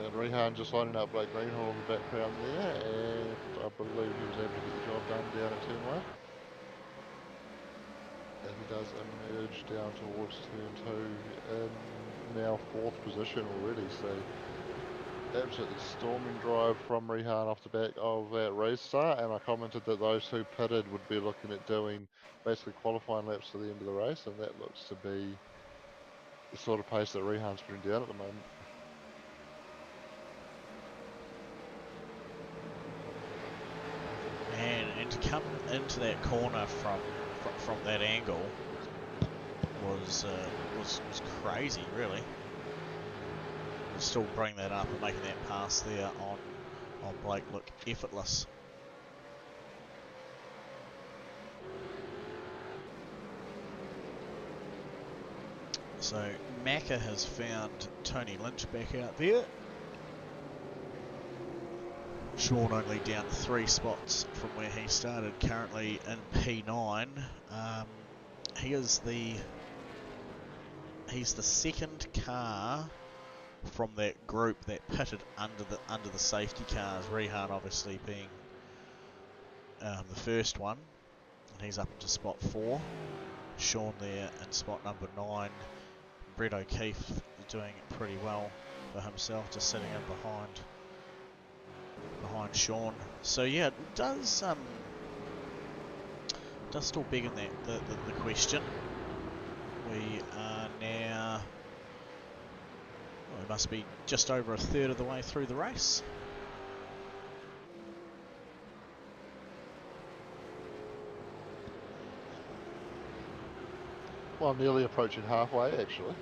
And Rehan just lining up Blake Greenhall in the background there, and I believe he was able to get the job done down at turn 1. And he does emerge down towards turn 2 in now 4th position already, so absolutely storming drive from Rehan off the back of that restart, and I commented that those who pitted would be looking at doing basically qualifying laps to the end of the race, and that looks to be the sort of pace that Rehan's putting down at the moment. And to come into that corner from that angle was crazy, really. Still bring that up and making that pass there on Blake look effortless. So Macca has found Tony Lynch back out there. Sean only down 3 spots from where he started, currently in P9. He's the second car from that group that pitted under the safety cars. Rehan obviously being the first one, and he's up into spot 4. Sean there in spot number 9. Brett O'Keefe doing pretty well for himself, just sitting in behind Sean. So yeah, it does still beg in the question. We are now, we must be just over a third of the way through the race. Well, nearly approaching halfway, actually.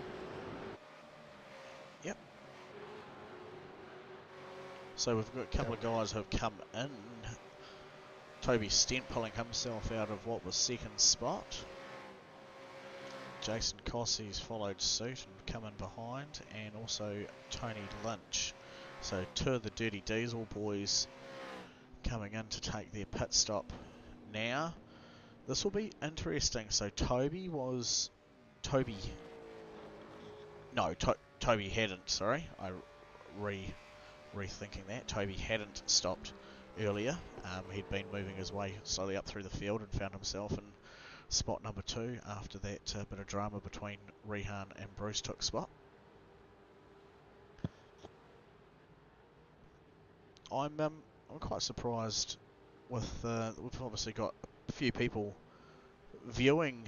Yep. So we've got a couple of guys who have come in. Toby Stent pulling himself out of what was second spot. Jason Cossey's followed suit and come in behind, and also Tony Lynch. So 2 of the Dirty Diesel boys coming in to take their pit stop now. This will be interesting. So Toby hadn't, sorry, I rethinking that. Toby hadn't stopped earlier. He'd been moving his way slowly up through the field and found himself in spot number 2 after that bit of drama between Rehan and Bruce took spot. I'm quite surprised with we've obviously got a few people viewing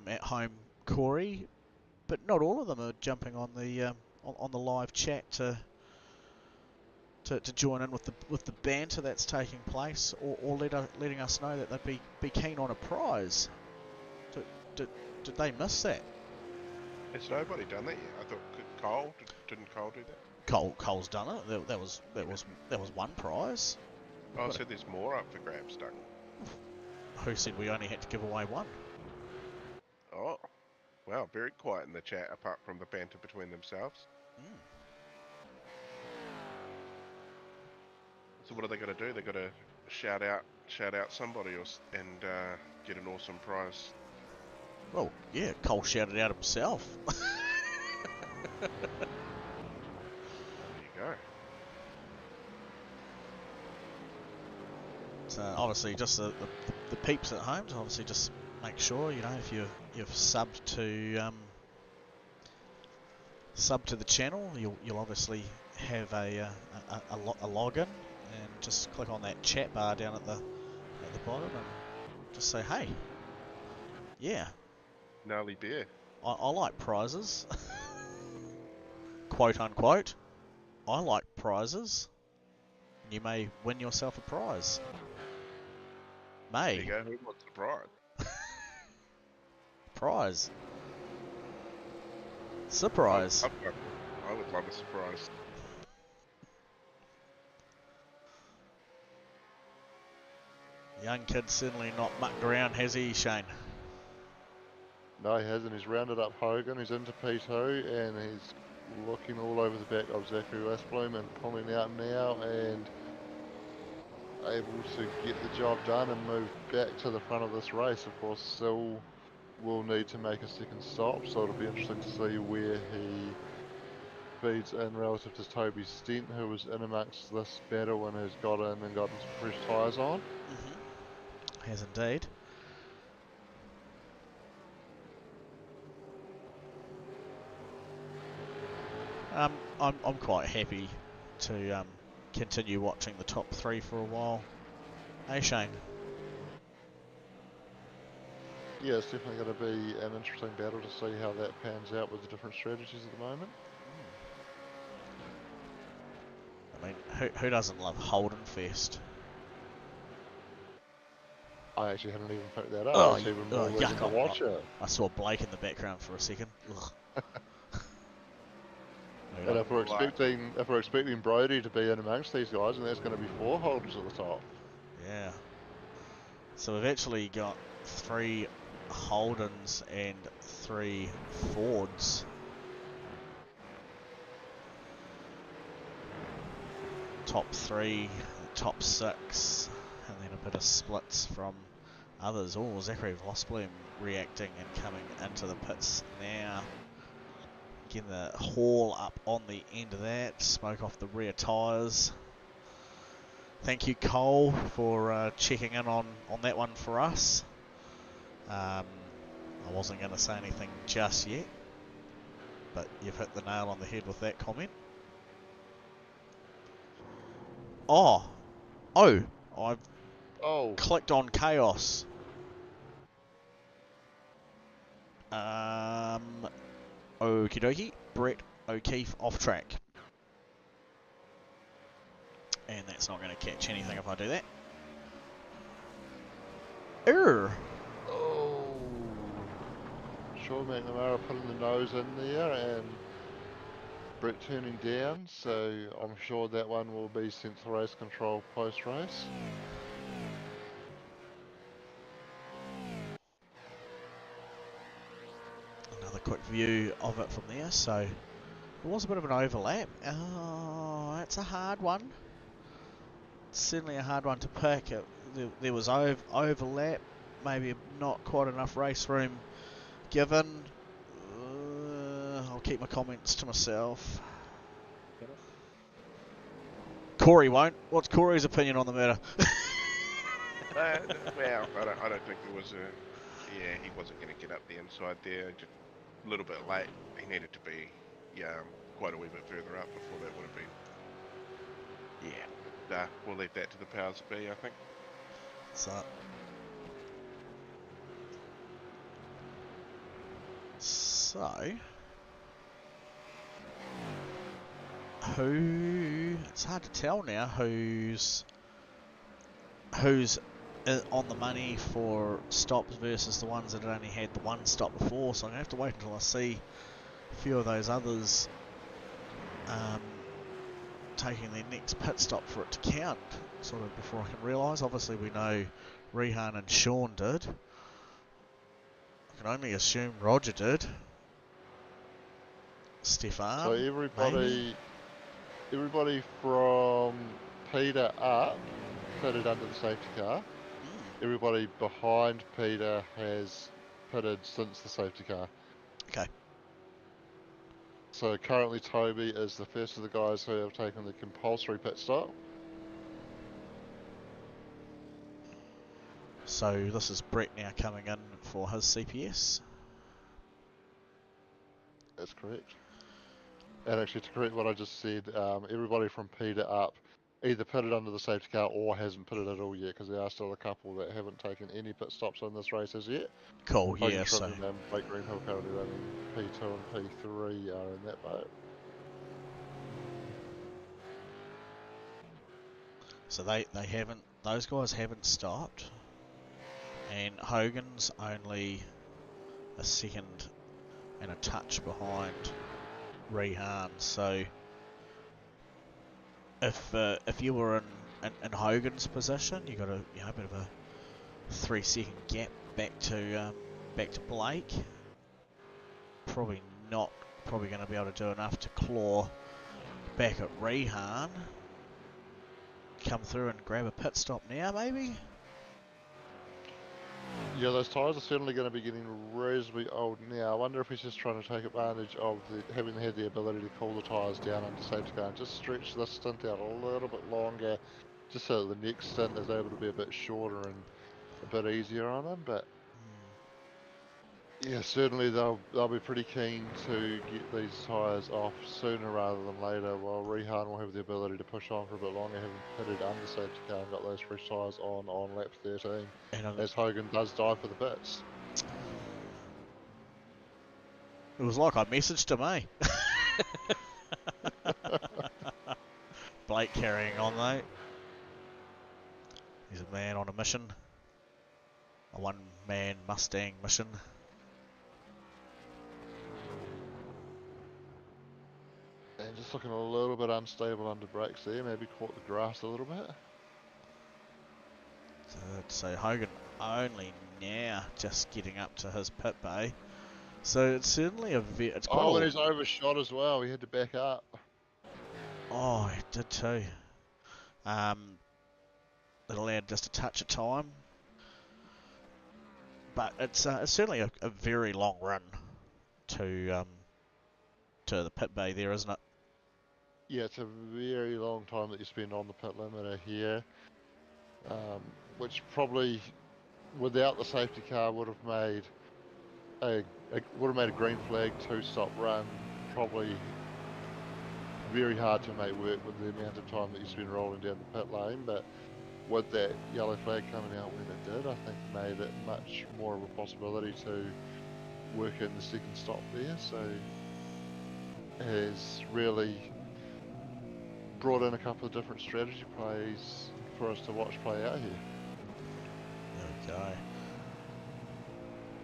at home, Corey, but not all of them are jumping on the live chat to join in with the banter that's taking place, or letting us know that they'd be keen on a prize. Did they miss that? Has nobody done that yet? I thought Cole didn't Cole do that? Cole's done it. That was one prize. Oh, I Got it. said there's more up for grabs, Doug. Who said we only had to give away one? Oh, wow, very quiet in the chat apart from the banter between themselves. Mm. So what are they got to do? They got to shout out somebody and get an awesome prize. Well, yeah, Cole shouted out himself. There you go. So obviously, just the peeps at home, obviously just make sure, you know, if you've subbed to the channel, you'll obviously have a login, and just click on that chat bar down at the bottom and just say, hey, yeah, Gnarly bear. I like prizes, quote unquote. I like prizes. You may win yourself a prize. There you May. go. Who wants the prize? Prize. Surprise. I would love a surprise. Young kid certainly not mucked around, has he, Shane? No, he hasn't. He's rounded up Hogan. He's into P2 and he's looking all over the back of Zachary Westbloom and pulling out now and able to get the job done and move back to the front of this race. Of course, still will need to make a second stop, so it'll be interesting to see where he feeds in relative to Toby Stent, who was in amongst this battle and has got in and gotten some fresh tyres on. Mm-hmm. Has indeed. I'm quite happy to continue watching the top three for a while. Hey, Shane. Yeah, it's definitely going to be an interesting battle to see how that pans out with the different strategies at the moment. I mean, who doesn't love Holden Fest? I actually hadn't even picked that up. Oh, It's even more reason yuck! to watch it. I saw Blake in the background for a second. Ugh. And if we're expecting Brody to be in amongst these guys, and that's going to be 4 holders at the top. Yeah. So we've actually got 3 Holdens and 3 Fords. Top 3, top 6, and then a bit of splits from others. Oh, Zachary Vosblom reacting and coming into the pits now. Getting the haul up on the end of that. Smoke off the rear tyres. Thank you, Cole, for checking in on that one for us. I wasn't going to say anything just yet, but you've hit the nail on the head with that comment. I've clicked on Chaos. Okie dokie. Brett O'Keefe off track. And that's not going to catch anything if I do that. Oh. Sean McNamara putting the nose in there and Brett turning down, so I'm sure that one will be sent to race control post-race. Another quick view of it from there. So there was a bit of an overlap. Oh, it's a hard one. It's certainly a hard one to pick. There was overlap, maybe not quite enough race room given. I'll keep my comments to myself. Corey won't. What's Corey's opinion on the matter? Well, I don't think there was a. Yeah, he wasn't going to get up the inside there. Just a little bit late. He needed to be, quite a wee bit further up before that would have been. Yeah. Nah, we'll leave that to the powers that be, I think. So who? It's hard to tell now who's on the money for stops versus the ones that had only had the one stop before, so I'm going to have to wait until I see a few of those others taking their next pit stop for it to count, sort of before I can realise. Obviously we know Rehan and Sean did. I can only assume Roger did. Stefan, So everybody from Peter up pitted under the safety car. Everybody behind Peter has pitted since the safety car. Okay. So currently Toby is the first of the guys who have taken the compulsory pit stop. So this is Brett now coming in for his CPS. That's correct. And actually, to correct what I just said, everybody from Peter up either pitted under the safety car or hasn't pitted at all yet, because there are still a couple that haven't taken any pit stops in this race as yet. Cool, Hogan yeah, so... Trim and Blake Greenhill currently running P2 and P3 are in that boat. So they haven't, those guys haven't stopped, and Hogan's only a second and a touch behind Rehan. So if you were in Hogan's position, you got a bit of a 3-second gap back to Blake. Probably going to be able to do enough to claw back at Rehan. Come through and grab a pit stop now, maybe? Yeah, those tyres are certainly going to be getting reasonably old now. I wonder if he's just trying to take advantage of having had the ability to cool the tyres down under safety car and just stretch this stint out a little bit longer, just so that the next stint is able to be a bit shorter and a bit easier on him. But yeah, certainly they'll be pretty keen to get these tyres off sooner rather than later, while Rehan will have the ability to push on for a bit longer, having pitted under safety car and got those fresh tyres on lap 13, as Hogan does dive for the bits. It was like I messaged him, eh? Blake carrying on though. He's a man on a mission. A one-man Mustang mission. And just looking a little bit unstable under brakes there, maybe caught the grass a little bit. So Hogan only now just getting up to his pit bay. So it's certainly it's quite and he's overshot as well, he had to back up. Oh, he did too. It allowed just a touch of time. But it's certainly a very long run to the pit bay there, isn't it? Yeah, it's a very long time that you spend on the pit limiter here, which probably, without the safety car, would have made a green flag 2-stop run probably very hard to make work with the amount of time that you spend rolling down the pit lane. But with that yellow flag coming out when it did, I think made it much more of a possibility to work in the second stop there. So has really brought in a couple of different strategy plays for us to watch play out here. Okay.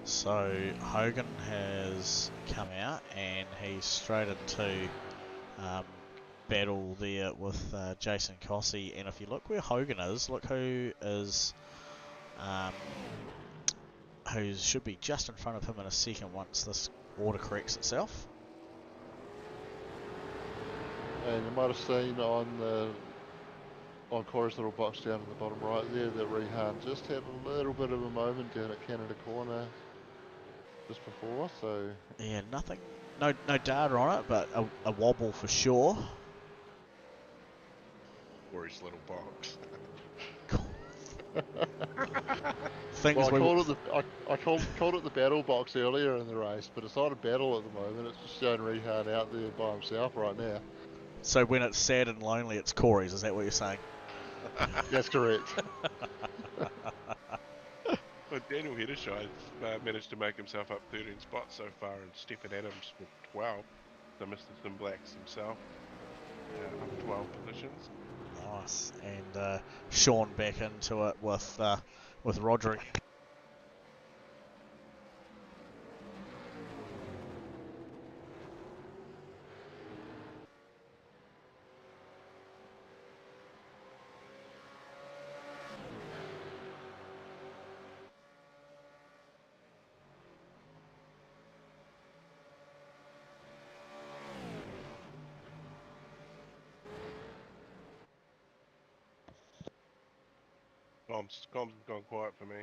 So Hogan has come out and he's straight into battle there with Jason Cossey. And if you look where Hogan is, look who should be just in front of him in a second once this order corrects itself. And you might have seen on Corey's little box down in the bottom right there that Rehan just had a little bit of a moment down at Canada Corner just before, so... Yeah, nothing, no data on it, but a wobble for sure. Corey's little box. Well, I called it the battle box earlier in the race, but it's not a battle at the moment, it's just showing Rehan out there by himself right now. So when it's sad and lonely, it's Corey's, is that what you're saying? That's correct. Well, Daniel Heddershire managed to make himself up 13 spots so far, and Stephen Adams with 12. So Mr. Sim Blacks himself up 12 positions. Nice. And Sean back into it with with Roderick. Comms gone quiet for me.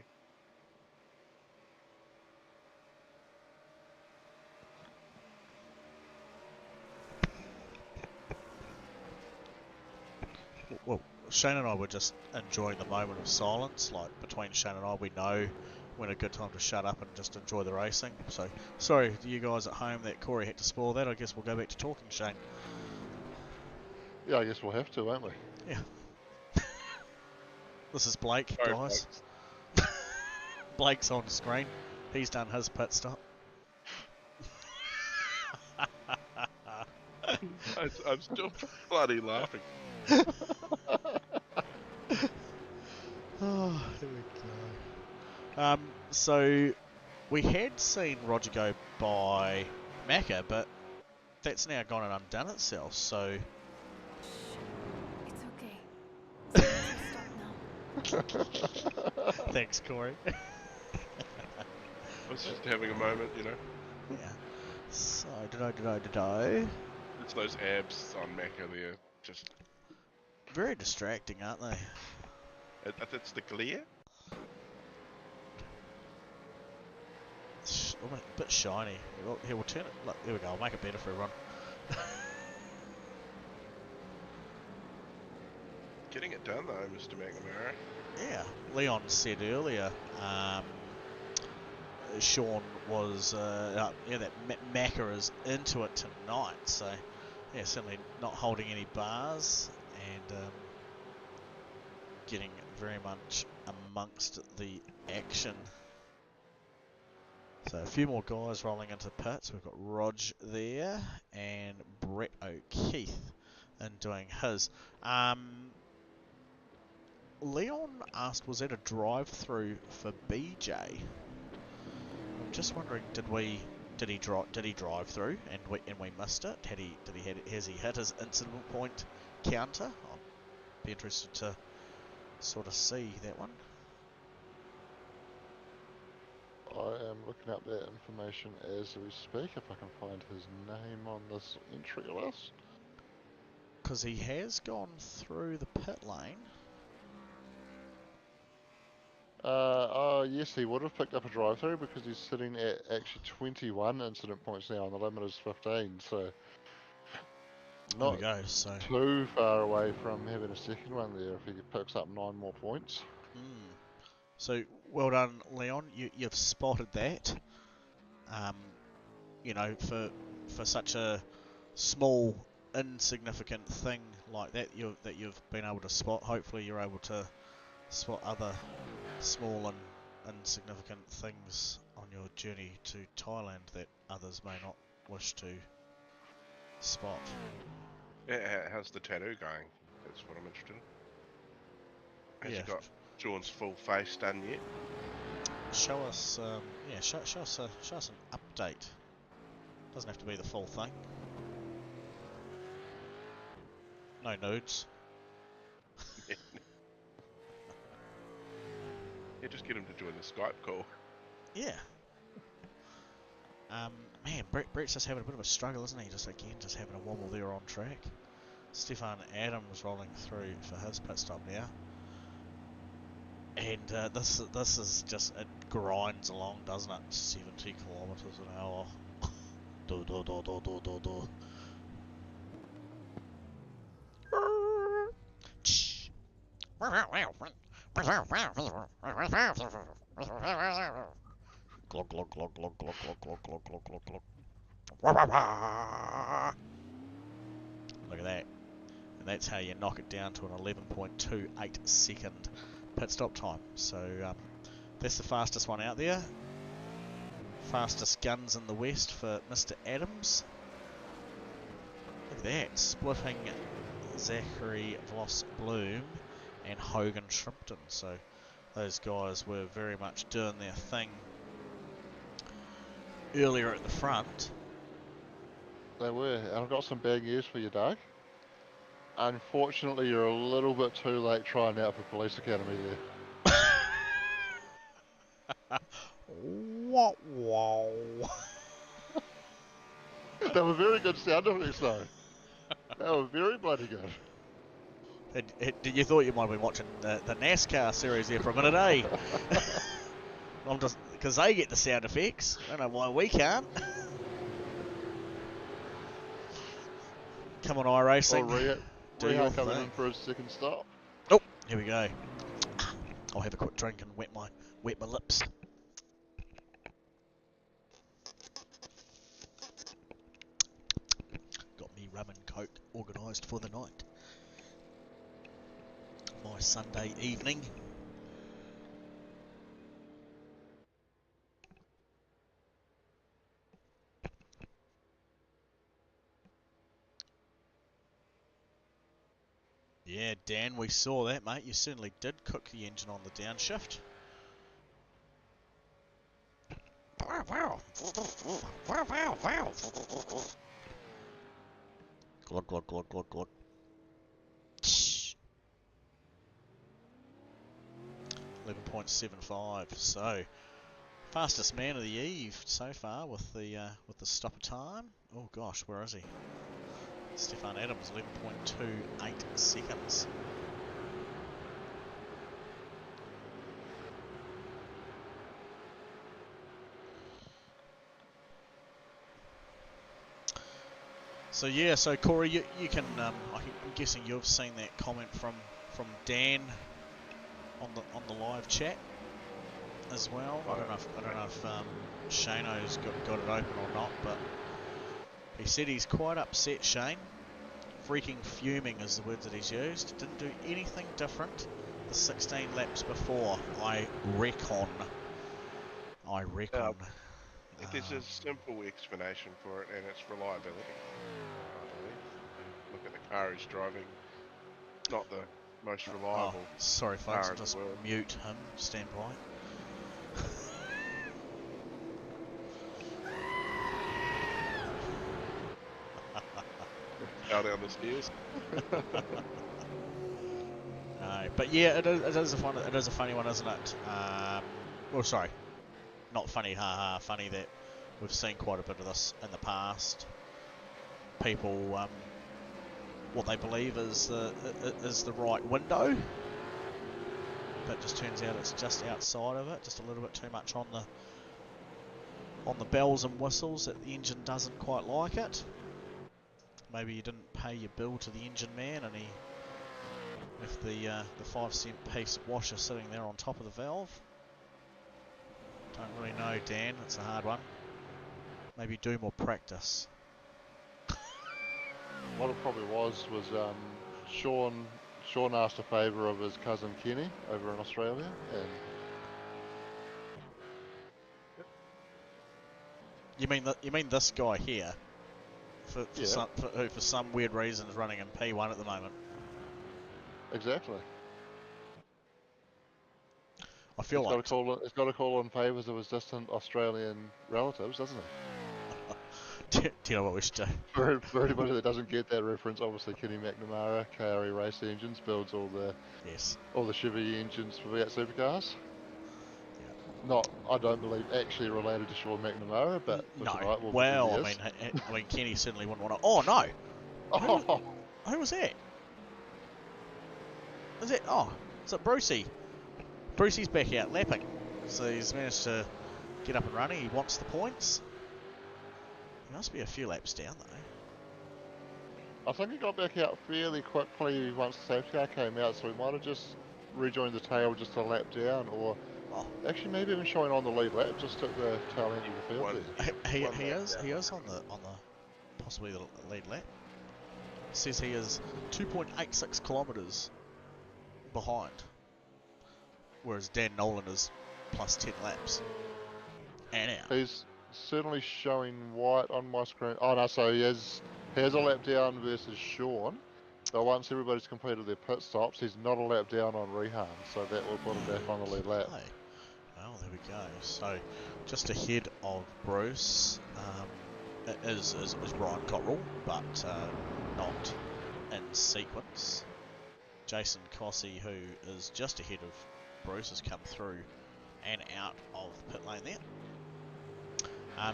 Well, Shane and I were just enjoying the moment of silence. Like, between Shane and I, we know when a good time to shut up and just enjoy the racing. So, sorry to you guys at home that Corey had to spoil that. I guess we'll go back to talking, Shane. Yeah, I guess we'll have to, won't we? Yeah. This is Blake, Sorry, guys. Blake's on screen. He's done his pit stop. I'm still bloody laughing. Oh, here we go. So we had seen Roger go by Macca, but that's now gone and undone itself. So It's okay. Stop now. thanks, Corey. I was just having a moment, you know. Yeah. So did. It's those abs on Macca there. Just Very distracting, aren't they? it's the glare. A bit shiny. Here, we'll turn it. Look, there we go. I'll make it better for everyone. Getting it done though, Mr. McNamara. Yeah, Leon said earlier, Sean was, that Macca is into it tonight, so yeah, certainly not holding any bars and getting very much amongst the action. So a few more guys rolling into pits. We've got Rog there and Brett O'Keefe and doing his. Leon asked, was that a drive-through for BJ? I'm just wondering, did he drive through and we missed it? Has he hit his incident point counter? I'd be interested to sort of see that one. I am looking up that information as we speak, if I can find his name on this entry list. Because he has gone through the pit lane. Oh yes, he would have picked up a drive-through because he's sitting at actually 21 incident points now, and the limit is 15, so There we not go. So, too far away from having a second one there if he picks up 9 more points. so well done, Leon. You've spotted that. You know, for such a small, insignificant thing like that, you've been able to spot. Hopefully, you're able to spot other small and insignificant things on your journey to Thailand that others may not wish to spot. How's the tattoo going? That's what I'm interested in. Has Yeah. he got Sean's full face done yet? Show us, show us an update. Doesn't have to be the full thing. No nudes. Yeah, just get him to join the Skype call. Yeah. Man, Brett's just having a bit of a struggle, isn't he? Just having a wobble there on track. Stefan Adams rolling through for his pit stop now. And this is just, it grinds along, doesn't it? 70 kilometres an hour. Do. Glug glug glug glug glug glug glug glug glug glug glug. Look at that. And that's how you knock it down to an 11.28 second pit stop time. So that's the fastest one out there. Fastest guns in the West for Mr. Adams. Look at that, splitting Zachary Vos Bloom and Hogan Shrimpton. So those guys were very much doing their thing earlier at the front. They were. And I've got some bad news for you, Doug. Unfortunately, you're a little bit too late trying out for Police Academy there. Wow, wow. They were very good sound effects, though. They were very bloody good. You thought you might have been watching the NASCAR series there for a minute, eh? I'm just because they get the sound effects. I don't know why we can't. Come on, iRacing. Well, Do your Reha coming thing. in for his second stop. Oh, here we go. I'll have a quick drink and wet my lips. Got me rum and coke organised for the night. My Sunday evening. Yeah, Dan, we saw that, mate. You certainly did cook the engine on the downshift. Wow, wow. Wow, wow, wow. Glug, glug, glug, glug, glug. 11.75. So, fastest man of the eve so far with the stopper time. Oh gosh, where is he? Stefan Adams, 11.28 seconds. So yeah, so Corey, you can, I'm guessing you've seen that comment from Dan on the live chat as well. I don't know if Shano's got it open or not, but he said he's quite upset. Shane, freaking fuming is the word that he's used. Didn't do anything different the 16 laps before. I reckon. There's a simple explanation for it, and it's reliability. I believe. Look at the car he's driving. Not the most reliable. Oh, sorry folks, car I'll in the just world. mute him. Stand by. Out down the stairs. No, but yeah, it is a funny one, isn't it? Well, sorry, not funny, haha, funny that we've seen quite a bit of this in the past. People, what they believe is the right window, but just turns out it's just outside of it, just a little bit too much on the bells and whistles that the engine doesn't quite like it. Maybe you didn't pay your bill to the engine man, and he left the 5-cent piece washer sitting there on top of the valve. Don't really know, Dan. It's a hard one. Maybe do more practice. What it probably was Sean asked a favour of his cousin Kenny over in Australia, and You mean this guy here? For Yeah. who for some weird reason is running in P1 at the moment. exactly. I feel He's like got to call in favours of his distant Australian relatives, doesn't he? do you know what we should do? For anybody that doesn't get that reference, obviously Kenny McNamara, KRE Race Engines, builds all the Chevy engines for V8 Supercars. Not, I don't believe, actually related to Sean McNamara, but for No. tonight we'll Well, pretend he is. I mean, Kenny certainly wouldn't want to. Oh no! Oh, Who was that? Is it? Oh, is it Brucey? Brucey's back out lapping, so he's managed to get up and running. He wants the points. He must be a few laps down though. I think he got back out fairly quickly once the safety car came out, so he might have just rejoined the tail just a lap down, or actually maybe even showing on the lead lap, just took the tail end of the field there. He is on the possibly the lead lap. It says he is 2.86 kilometres behind, whereas Dan Nolan is plus 10 laps. And out. He's certainly showing white on my screen. Oh no, so he has a lap down versus Sean. But once everybody's completed their pit stops, he's not a lap down on Rehan, so that will put him back on the lead lap. Okay. Well, there we go. So, just ahead of Bruce is Ryan Cottrell, but not in sequence. Jason Cossey, who is just ahead of Bruce, has come through and out of pit lane there.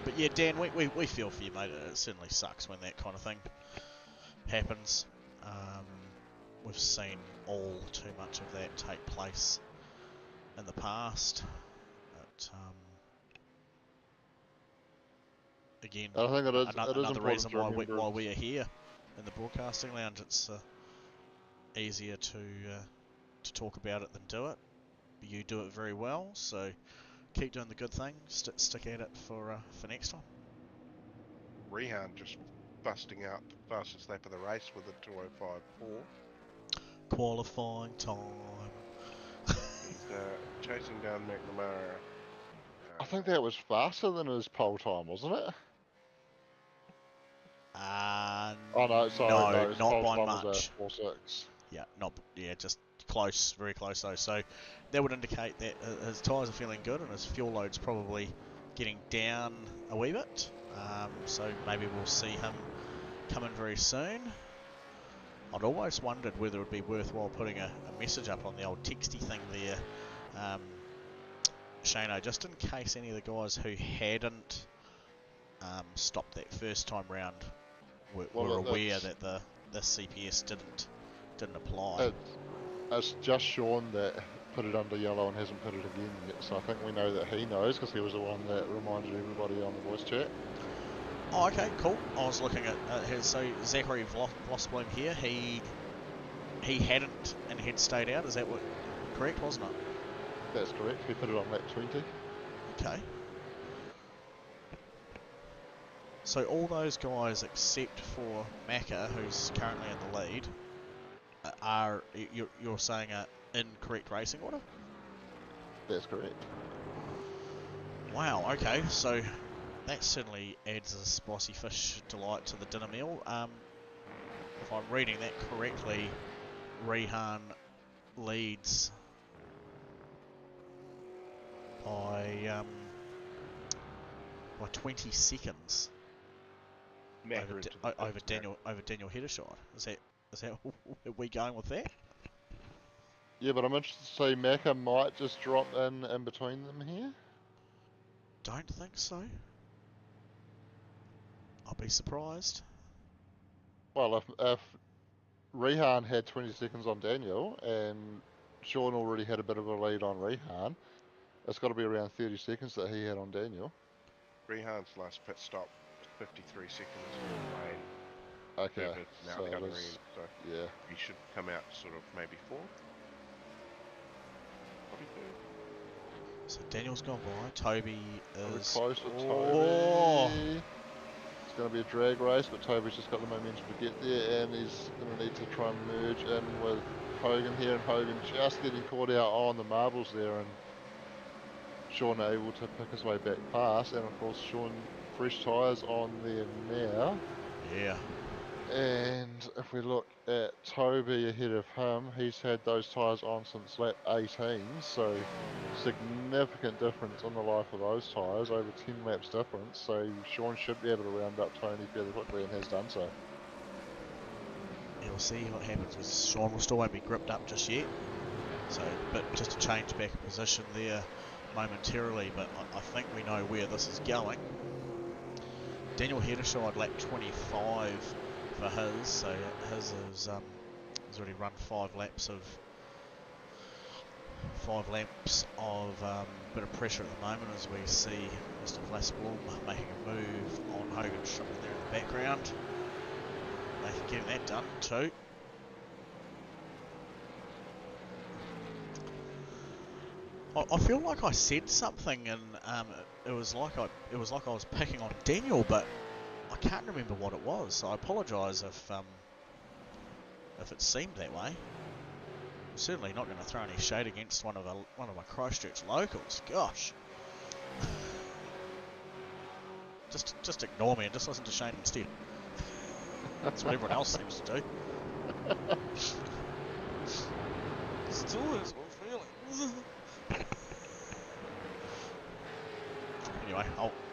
But yeah, Dan, we feel for you, mate. It certainly sucks when that kind of thing happens. We've seen all too much of that take place in the past. But, again, I think it is another important reason to why remember we are here in the broadcasting lounge. It's easier to talk about it than do it. You do it very well, so keep doing the good thing. Stick at it for next time. Rehan just busting out the fastest lap of the race with a 2:05.4. Qualifying time. He's chasing down McNamara. I think that was faster than his pole time, wasn't it? Oh no, sorry, no, his not pole by time much. was at 4.6. Yeah, just close, very close though. So that would indicate that his tyres are feeling good and his fuel load's probably getting down a wee bit. So maybe we'll see him come in very soon. I'd always wondered whether it would be worthwhile putting a message up on the old texty thing there, Shano, just in case any of the guys who hadn't stopped that first time round were aware that the CPS didn't apply. It's just Sean that put it under yellow and hasn't put it again yet, so I think we know that he knows because he was the one that reminded everybody on the voice chat. Oh, okay, cool. I was looking at his, so Zachary Vosblom here, he hadn't and had stayed out, is that correct, wasn't it? That's correct, he put it on lap 20. Okay. So all those guys except for Macca, who's currently in the lead, are, you're saying, are in correct racing order? That's correct. Wow, okay, so that certainly adds a spicy fish delight to the dinner meal. If I'm reading that correctly, Rehan leads by 20 seconds over Daniel Heddershot. Is that are we going with that? Yeah, but I'm interested to see Macca might just drop in between them here. Don't think so. I'll be surprised. Well, if Rehan had 20 seconds on Daniel and Sean already had a bit of a lead on Rehan, it's got to be around 30 seconds that he had on Daniel. Rehan's last pit stop was 53 seconds in the rain. Okay, Now so the other it is, end, so yeah. he should come out sort of maybe fourth. Probably third. So Daniel's gone by. Toby We're is close to Toby. Oh. It's going to be a drag race, but Toby's just got the momentum to get there, and he's going to need to try and merge in with Hogan here, and Hogan just getting caught out on the marbles there, and Sean able to pick his way back past, and of course Sean fresh tyres on there now. Yeah. And if we look at Toby ahead of him, he's had those tyres on since lap 18, so significant difference on the life of those tyres, over 10 laps difference, so Sean should be able to round up Tony fairly quickly and has done so. Yeah, we'll see what happens because Sean will still won't be gripped up just yet. So, but just to change back a position there momentarily, but I think we know where this is going. Daniel Heddershot lap 25 for his, so his is he's already run 5 laps of bit of pressure at the moment as we see Mr. Vlasblom making a move on Hogan Strickland there in the background. They can get that done too. I feel like I said something and it was like I was picking on Daniel, but I can't remember what it was. So I apologise if it seemed that way. I'm certainly not going to throw any shade against one of my Christchurch locals. Gosh, just ignore me and just listen to Shane instead. That's what everyone else seems to do. Still has my feelings. Anyway,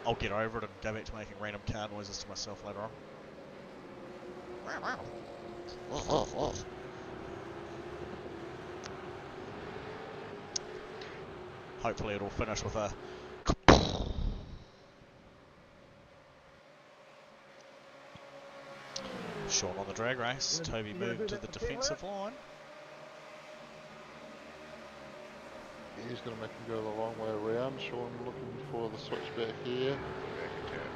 I'll get over it and go back to making random car noises to myself later on. Hopefully it'll finish with a Sean on the drag race. Toby You gonna moved do to that the for pit defensive line. He's going to make him go the long way around. Sean looking for the switchback here. Back attack.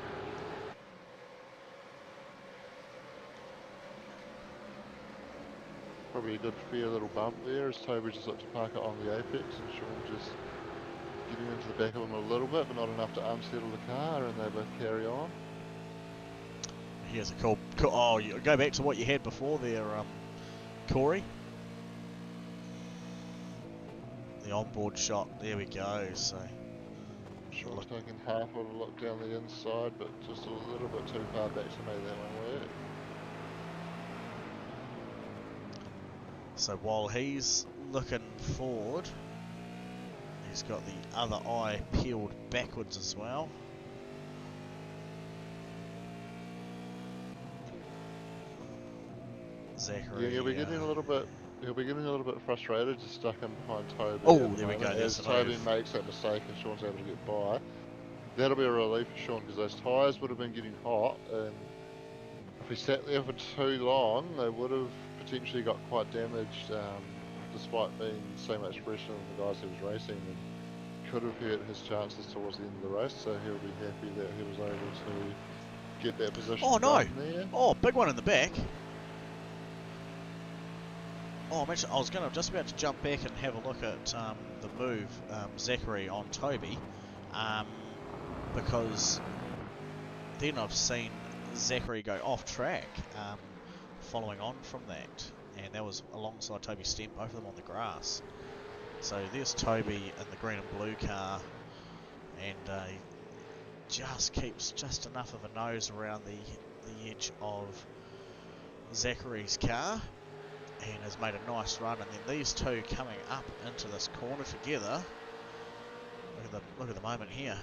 Probably a good fair little bump there as Toby just looked to park it on the apex and Sean just getting into the back of him a little bit but not enough to unsettle the car, and they both carry on. Here's a cool. Oh, you go back to what you had before there, Corey. The onboard shot. There we go. So Sean's taking half of a look down the inside, but just a little bit too far back to make that one work. So while he's looking forward, he's got the other eye peeled backwards as well. Zachary. Yeah, he'll be getting a little bit frustrated, just stuck in behind Toby. Oh, at the there we go, moment, there's as the Toby move. makes that mistake and Sean's able to get by. That'll be a relief for Sean because those tyres would have been getting hot, and if he sat there for too long, they would have potentially got quite damaged, despite being so much fresher than the guys he was racing, and could have hurt his chances towards the end of the race. So he'll be happy that he was able to get that position. Oh no! done there. Oh, big one in the back. Oh, I was just about to jump back and have a look at the move, Zachary on Toby, because then I've seen Zachary go off track, following on from that, and that was alongside Toby Stemp, both of them on the grass. So there's Toby in the green and blue car, and he just keeps just enough of a nose around the edge of Zachary's car, and has made a nice run. And then these two coming up into this corner together. Look at the moment here.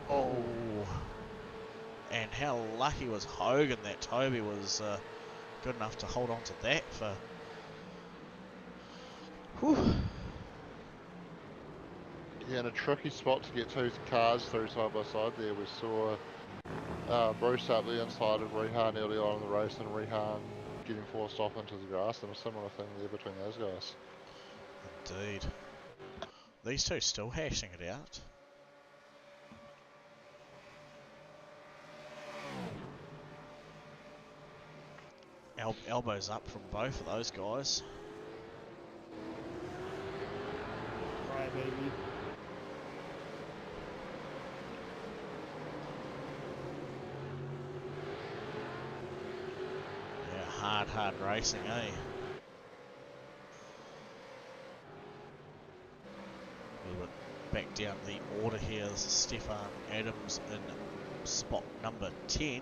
Oh, and how lucky was Hogan that Toby was good enough to hold on to that for. Whew. Yeah, in a tricky spot to get two cars through side by side there. We saw Bruce up the inside of Rehan early on in the race, and Rehan getting forced off into the grass, and a similar thing there between those guys. Indeed. These two still hashing it out. Elbows up from both of those guys. Right, baby. Yeah, hard racing, eh? Back down the order here. This is Stefan Adams in spot number 10.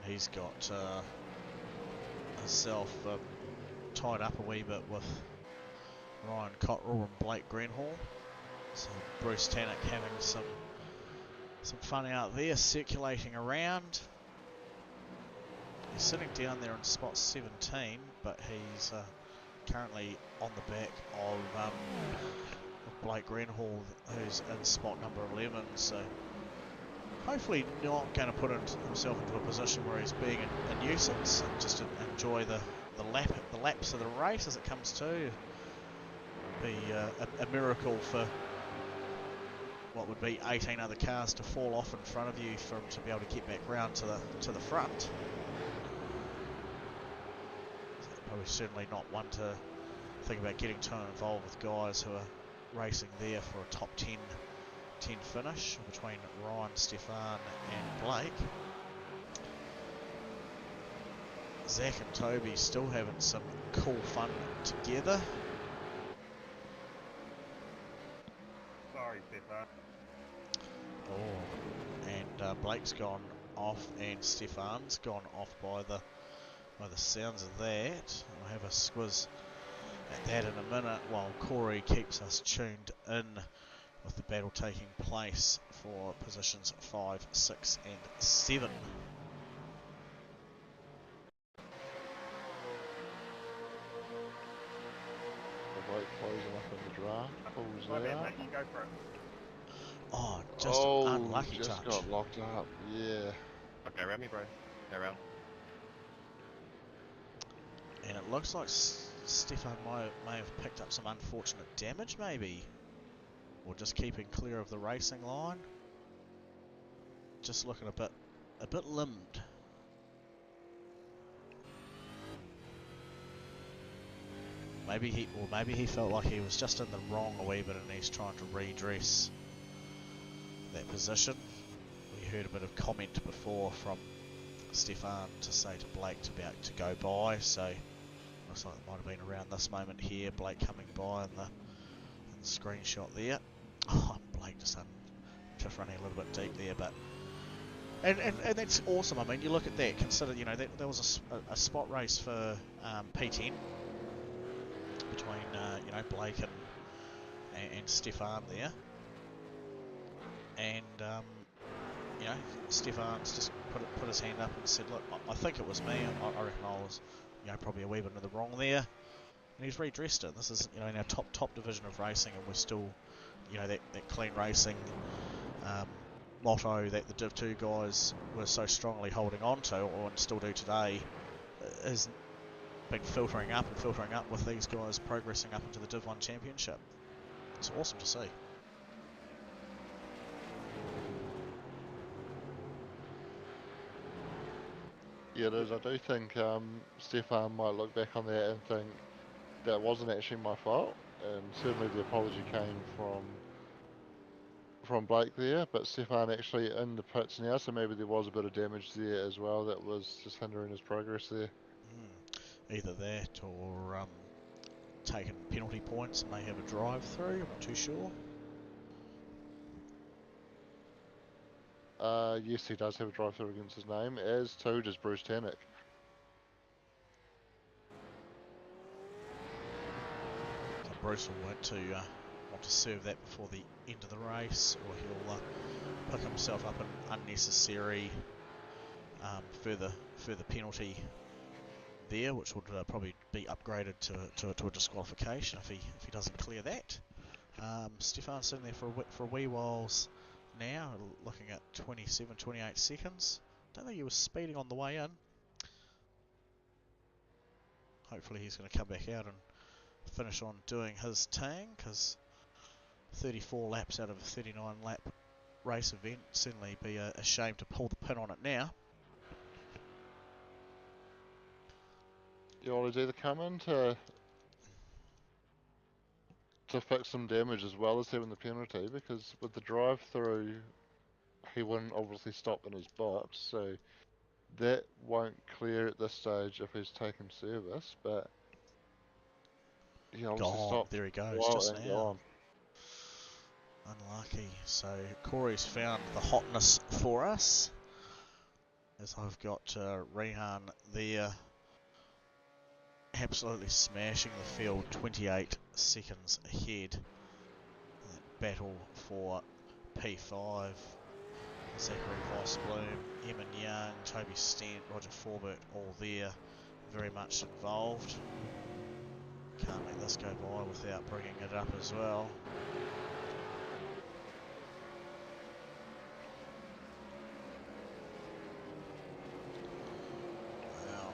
He's got himself tied up a wee bit with Ryan Cottrell and Blake Greenhall. So Bruce Tannock having some fun out there, circulating around. He's sitting down there in spot 17, but he's currently on the back of Blake Greenhall, who's in spot number 11. So hopefully not going to put himself into a position where he's being a nuisance, and just to enjoy the laps of the race as it comes to. Be a miracle for what would be 18 other cars to fall off in front of you for him to be able to get back round to the front. Probably certainly not one to think about getting too involved with guys who are racing there for a top 10 finish between Ryan, Stefan and Blake. Zach and Toby still having some cool fun together. Stefan. Oh, and Blake's gone off, and Stefan's gone off by the sounds of that. I'll have a squiz at that in a minute while Corey keeps us tuned in with the battle taking place for positions 5, 6 and 7. The Blake closing up in the draft. Pulls My bad, out. mate. You go for it. Oh, just an unlucky just touch. got locked up. Yeah. Okay, around me, bro. Go around. And it looks like Stefan may have picked up some unfortunate damage, maybe. Or just keeping clear of the racing line. Just looking a bit limbed. Maybe he felt like he was just in the wrong a wee bit and he's trying to redress that position. We heard a bit of comment before from Stefan to say to Blake to go by, so looks like it might have been around this moment here, Blake coming by in the screenshot there. Oh, Blake just running a little bit deep there, but and that's awesome. I mean, you look at that. Consider, you know, that there was a spot race for P10 between you know, Blake and Stefan there, and you know, Stefan's just put his hand up and said, look, I think it was me. I reckon I was, you know, probably a wee bit in the wrong there. And he's redressed it. This is, you know, in our top division of racing, and we're still, you know, that clean racing motto that the Div 2 guys were so strongly holding on to, or still do today, has been filtering up with these guys progressing up into the Div 1 championship. It's awesome to see. Yeah, it is. I do think Stefan might look back on that and think that wasn't actually my fault, and certainly the apology came from Blake there, but Stefan actually in the pits now, so maybe there was a bit of damage there as well that was just hindering his progress there. Either that or taking penalty points and may have a drive through, I'm not too sure. Yes, he does have a drive through against his name, as too does Bruce Tannock. So Bruce will want to serve that before the end of the race, or he'll pick himself up an unnecessary further penalty there, which would probably be upgraded to a disqualification if he doesn't clear that. Stefan's sitting there for a wee whiles now, looking at 28 seconds. Don't think he was speeding on the way in. Hopefully he's going to come back out and finish on doing his tang, because 34 laps out of a 39 lap race event, certainly be a shame to pull the pin on it now. You always either come in to fix some damage as well as having the penalty, because with the drive through he wouldn't obviously stop in his box, so that won't clear at this stage if he's taken service, but he obviously stopped. There he goes, just now. Gone. Unlucky. So Corey's found the hotness for us, as I've got Rehan there absolutely smashing the field, 28 seconds ahead. That battle for P5. Zachary Voss-Bloom, Eamon Young, Toby Stent, Roger Forbert, all there, very much involved. Can't let this go by without bringing it up as well. Wow.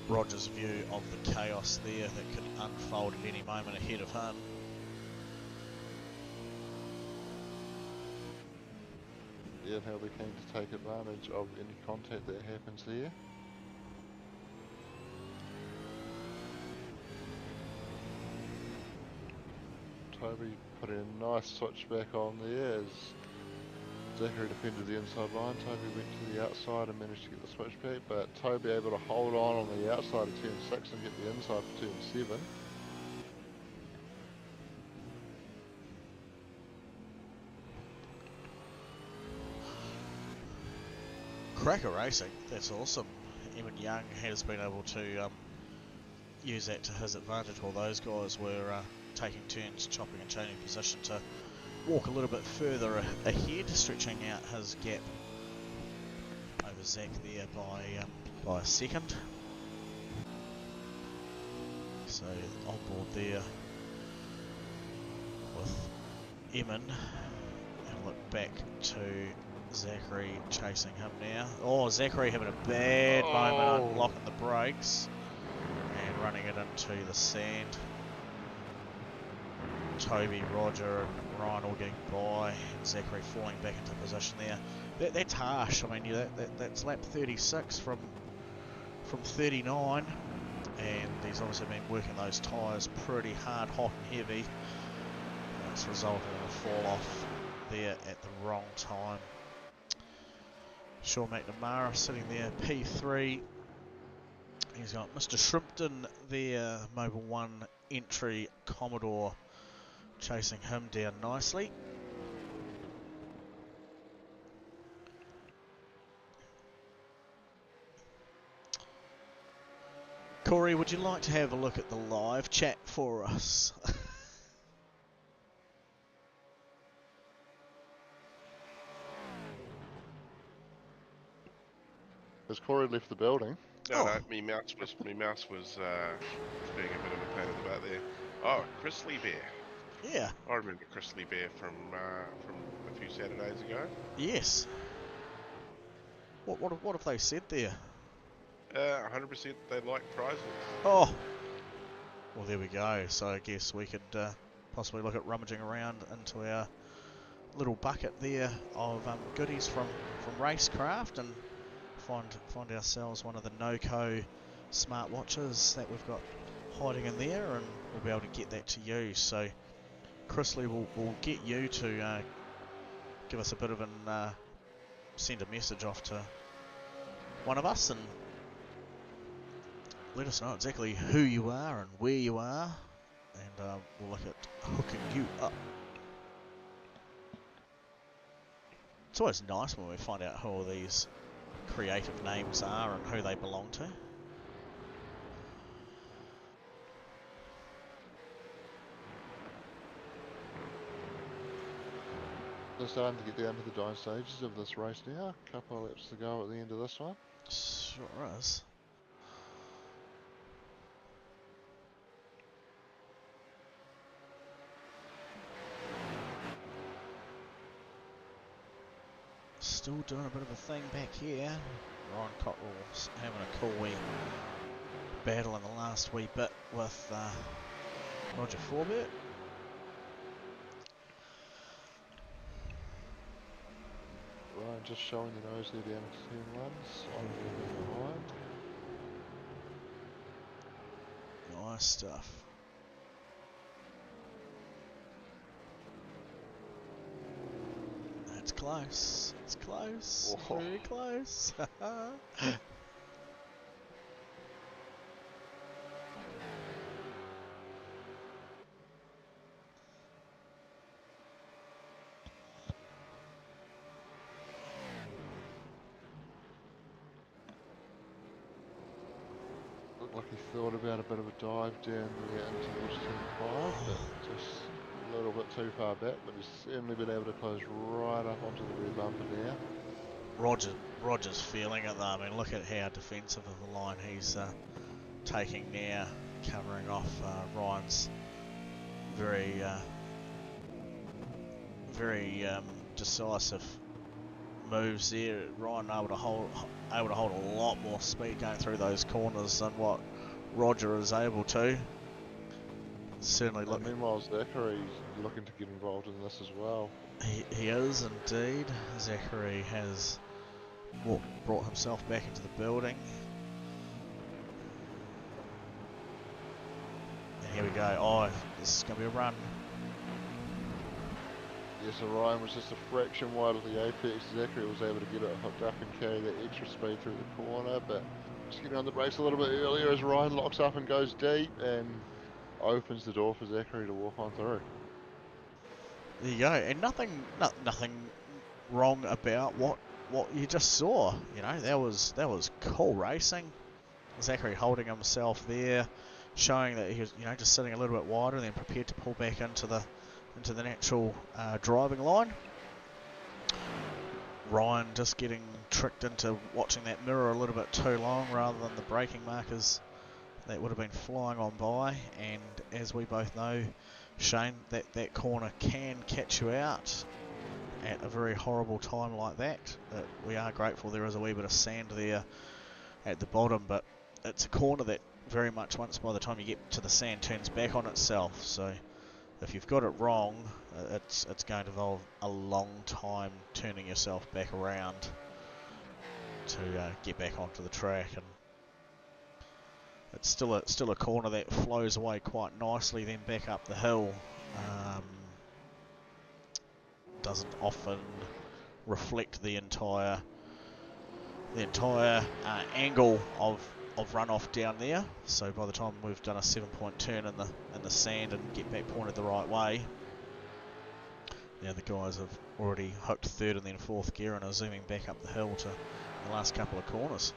Roger's view of the chaos there that could unfold at any moment ahead of him. Yeah, and he'll be keen to take advantage of any contact that happens there. Toby putting a nice switchback on there as Zachary defended the inside line. Toby went to the outside and managed to get the switchback, but Toby able to hold on the outside of turn 6 and get the inside for turn 7. Cracker racing, that's awesome. Eamon Young has been able to use that to his advantage while those guys were taking turns, chopping and changing position to walk a little bit further ahead, stretching out his gap over Zach there by a second. So on board there with Eamon, and look back to Zachary chasing him now. Oh, Zachary having a bad moment unlocking the brakes and running it into the sand. Toby, Roger and Ryan all getting by, and Zachary falling back into position there. That's harsh. I mean, that's lap 36 from 39, and he's obviously been working those tyres pretty hard, hot and heavy. It's resulted in a fall off there at the wrong time. Sean McNamara sitting there, P3. He's got Mr. Shrimpton there, Mobile 1 entry Commodore, chasing him down nicely. Corey, would you like to have a look at the live chat for us? Has Corey left the building? No, me mouse was being a bit of a pain in the butt there. Oh, Chris Lee Bear. Yeah. I remember Chris Lee Bear from a few Saturdays ago. Yes. What have they said there? 100% they like prizes. Oh. Well, there we go. So I guess we could possibly look at rummaging around into our little bucket there of goodies from Racecraft and find ourselves one of the Noco smartwatches that we've got hiding in there, and we'll be able to get that to you. So Chrisley will get you to give us a bit of an send a message off to one of us and let us know exactly who you are and where you are, and we'll look at hooking you up. It's always nice when we find out who all these creative names are and who they belong to. They're starting to get down to the dying stages of this race now. A couple of laps to go at the end of this one. Sure is. Still doing a bit of a thing back here. Ryan Cottrell's having a cool wee battle in the last wee bit with Roger Forbert. Ryan just showing the nose there down to turn 1, slightly behind. Nice stuff. It's close. It's close. Whoa. Very close. Looked like he thought about a bit of a dive down there in towards turn 5, but just a little bit too far back, but he's certainly been able to close right up onto the rear bumper now. Roger's feeling it though. I mean, look at how defensive of the line he's taking now, covering off Ryan's very decisive moves there. Ryan able to hold a lot more speed going through those corners than what Roger is able to. Certainly look. Meanwhile, Zachary's looking to get involved in this as well. He is indeed. Zachary has brought himself back into the building. And here we go. Oh, this is going to be a run. Yes, Orion was just a fraction wide of the apex. Zachary was able to get it hooked up and carry that extra speed through the corner, but just getting on the brakes a little bit earlier as Ryan locks up and goes deep and opens the door for Zachary to walk on through. There you go, and nothing wrong about what you just saw. You know, that was cool racing. Zachary holding himself there, showing that he was, you know, just sitting a little bit wider and then prepared to pull back into the natural driving line. Ryan just getting tricked into watching that mirror a little bit too long rather than the braking markers that would have been flying on by, and as we both know, Shane, that corner can catch you out at a very horrible time like that. We are grateful there is a wee bit of sand there at the bottom, but it's a corner that very much, once by the time you get to the sand, turns back on itself. So if you've got it wrong, it's going to involve a long time turning yourself back around to get back onto the track. And it's still a corner that flows away quite nicely, then back up the hill. Doesn't often reflect the entire angle of runoff down there. So by the time we've done a 7-point turn in the sand and get back pointed the right way, now the guys have already hooked third and then fourth gear and are zooming back up the hill to the last couple of corners.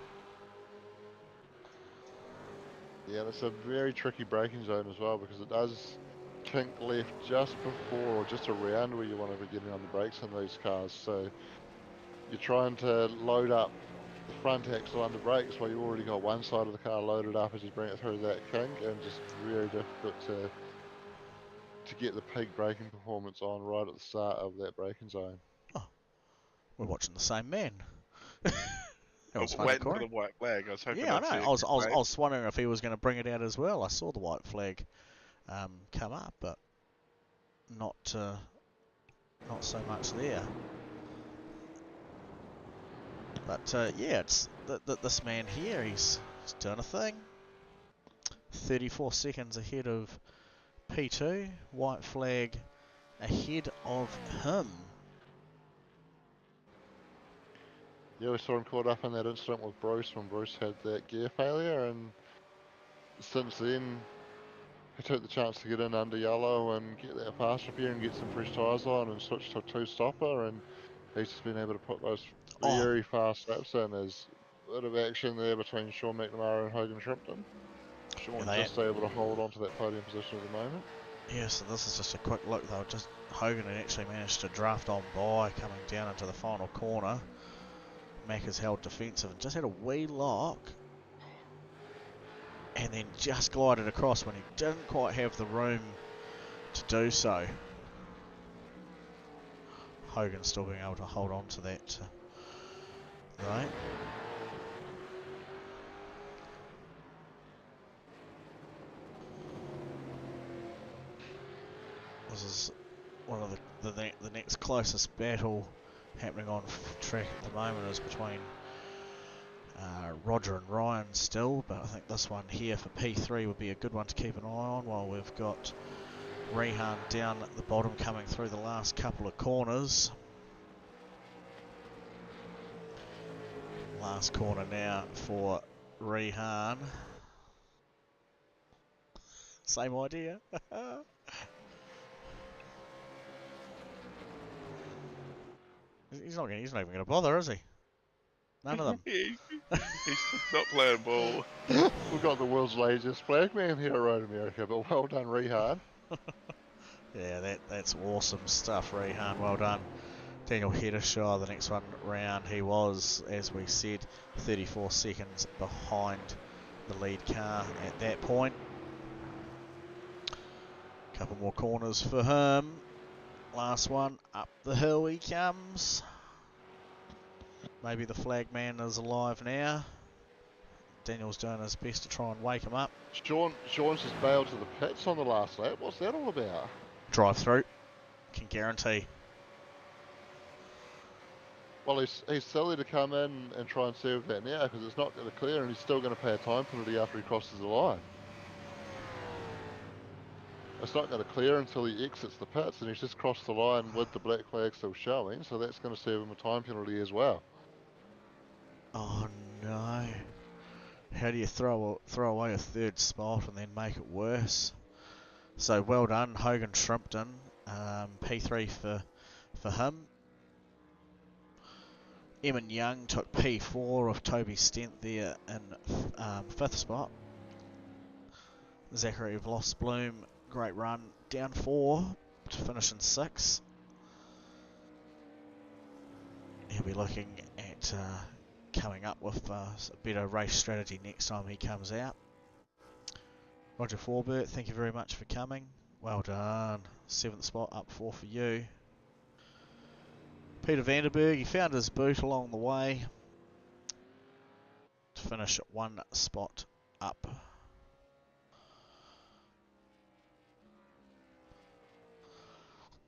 Yeah, that's a very tricky braking zone as well, because it does kink left just before or just around where you want to be getting on the brakes in these cars. So you're trying to load up the front axle under brakes while you've already got one side of the car loaded up as you bring it through that kink, and just very difficult to get the peak braking performance on right at the start of that braking zone. Oh, we're watching the same man. That was funny, Waiting for Corey. the white flag. I was hoping Yeah, I I'd see know. it I was get wondering if he was going to bring it out as well. I saw the white flag come up, but not so much there. But yeah, it's this man here. He's done a thing. 34 seconds ahead of P2. White flag ahead of him. Yeah, we saw him caught up in that incident with Bruce when Bruce had that gear failure, and since then he took the chance to get in under yellow and get that fast repair and get some fresh tyres on and switch to a two-stopper, and he's just been able to put those Oh, very fast laps in. There's a bit of action there between Sean McNamara and Hogan Shrimpton. Sean they- just able to hold on to that podium position at the moment. yeah, so this is just a quick look though. Just Hogan had actually managed to draft on by coming down into the final corner. Mac has held defensive and just had a wee lock, and then just glided across when he didn't quite have the room to do so. Hogan still being able to hold on to that, right? This is one of the next closest battle happening on track at the moment is between Roger and Ryan still, but I think this one here for P3 would be a good one to keep an eye on, while we've got Rehan down at the bottom coming through the last couple of corners. Last corner now for Rehan. Same idea. He's not even going to bother, is he? None of them. He's not playing ball. We've got the world's laziest flag man here at Road America, but well done, Rehan. Yeah, that's awesome stuff, Rehan. Well done. Daniel Heddershaw, the next one round, he was, as we said, 34 seconds behind the lead car at that point. Couple more corners for him. Last one, up the hill he comes. Maybe the flag man is alive now. Daniel's doing his best to try and wake him up. Sean's just bailed to the pits on the last lap. What's that all about? Drive through, can guarantee. Well, he's silly to come in and try and serve that now, because it's not going to clear, and he's still going to pay a time penalty after he crosses the line. it's not going to clear until he exits the pits, and he's just crossed the line with the black flag still showing, so that's going to serve him a time penalty as well. Oh no. How do you throw away a third spot and then make it worse? So well done, Hogan Shrimpton. P3 for him. Eamon Young took P4 of Toby Stent there in 5th spot. Zachary Vlossbloom, great run, down 4 to finish in 6. He'll be looking at coming up with a better race strategy next time he comes out. Roger Forbert, thank you very much for coming. Well done. 7th spot, up 4 for you. Peter Vanderberg, he found his boot along the way to finish 1 spot up.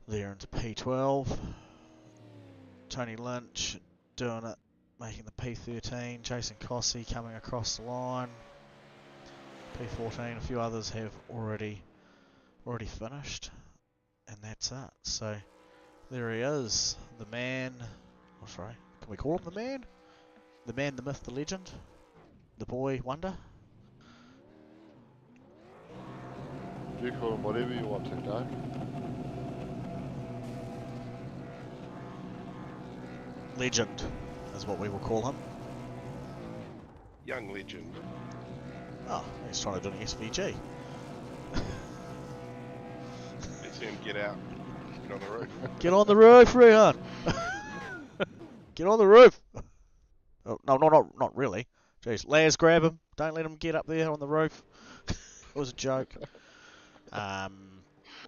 There into P12. Tony Lynch doing it, making the P13. Jason Cossey coming across the line. P14. A few others have already finished, and that's it. So there he is, the man. Oh, sorry, can we call him the man? The man, the myth, the legend, the boy wonder. You call him whatever you want to, Doug. Legend is what we will call him. Young legend. Oh, he's trying to do an SVG. Let's see him get out. Get on the roof. Get on the roof, Rehan. Get on the roof. Oh, no, not really. Jeez, Laz, grab him. Don't let him get up there on the roof. It was a joke.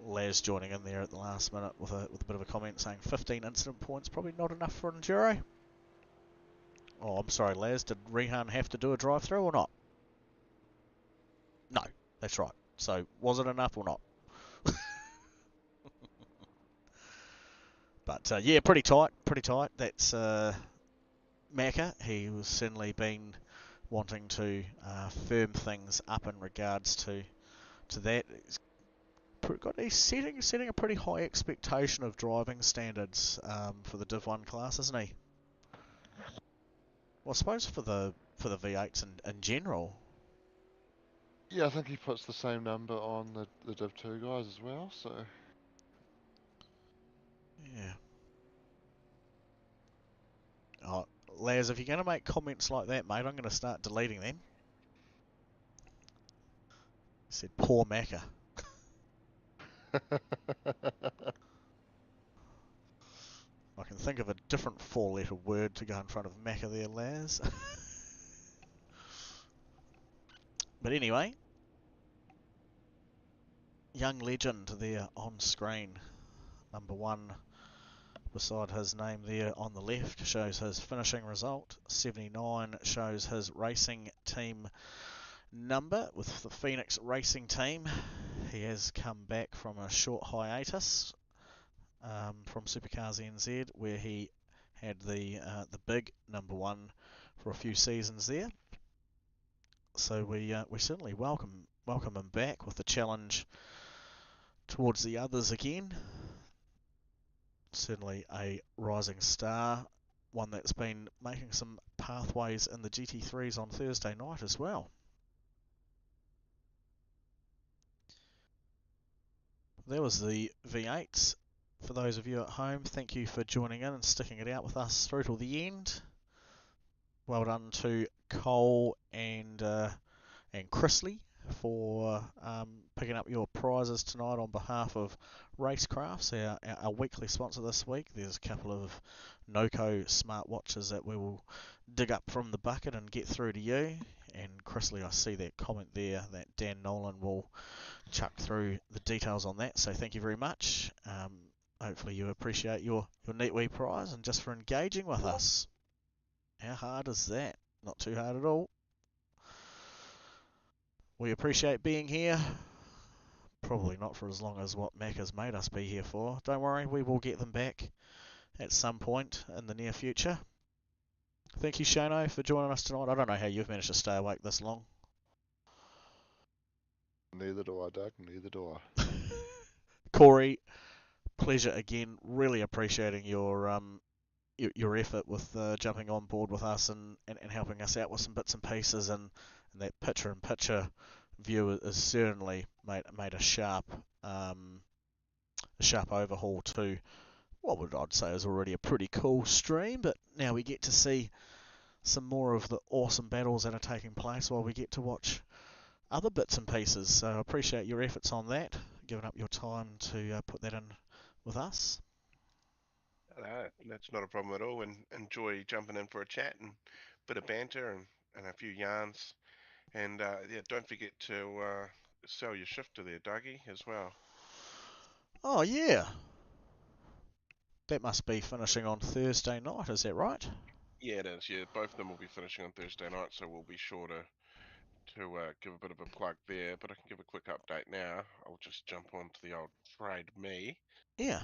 Laz joining in there at the last minute with a bit of a comment saying 15 incident points, probably not enough for an enduro. Oh, I'm sorry, Laz. Did Rehan have to do a drive-through or not? No, that's right. So, was it enough or not? But yeah, pretty tight. That's Macca. He was certainly been wanting to firm things up in regards to that. He's setting a pretty high expectation of driving standards for the Div 1 class, isn't he? Well, I suppose for the V8s in general. Yeah, I think he puts the same number on the Div 2 guys as well, so... Yeah. Oh, Laz, if you're going to make comments like that, mate, I'm going to start deleting them. He said, poor Macca. I can think of a different 4-letter word to go in front of Macca there, Laz. But anyway, young legend there on screen. Number 1 beside his name there on the left shows his finishing result. 79 shows his racing team number with the Phoenix Racing Team. He has come back from a short hiatus from SuperCars NZ, where he had the big number 1 for a few seasons there. So we certainly welcome him back with the challenge towards the others again. Certainly a rising star, one that's been making some pathways in the GT3s on Thursday night as well. There was the V8s. For those of you at home, thank you for joining in and sticking it out with us through till the end. Well done to Cole and Chrisley for picking up your prizes tonight on behalf of Racecrafts, our weekly sponsor this week. There's a couple of Noco smartwatches that we will dig up from the bucket and get through to you. And Chrisley, I see that comment there that Dan Nolan will chuck through the details on that, so thank you very much. Hopefully you appreciate your neat wee prize and just for engaging with us. How hard is that? Not too hard at all. We appreciate being here. Probably not for as long as what Mac has made us be here for. Don't worry, we will get them back at some point in the near future. Thank you, Shano, for joining us tonight. I don't know how you've managed to stay awake this long. Neither do I, Doug. Neither do I. Corey, pleasure again. Really appreciating your effort with jumping on board with us and helping us out with some bits and pieces, and that picture-in-picture view is certainly made a sharp overhaul to what would I'd say is already a pretty cool stream, but now we get to see some more of the awesome battles that are taking place while we get to watch other bits and pieces. So I appreciate your efforts on that, giving up your time to put that in with us. No, that's not a problem at all, and enjoy jumping in for a chat and bit of banter and a few yarns. And yeah, don't forget to sell your shifter there, Dougie, as well. Oh yeah, that must be finishing on Thursday night, is that right? Yeah, it is. Yeah, both of them will be finishing on Thursday night, so we'll be sure to give a bit of a plug there. But I can give a quick update now. I'll just jump onto the old Trade Me. Yeah.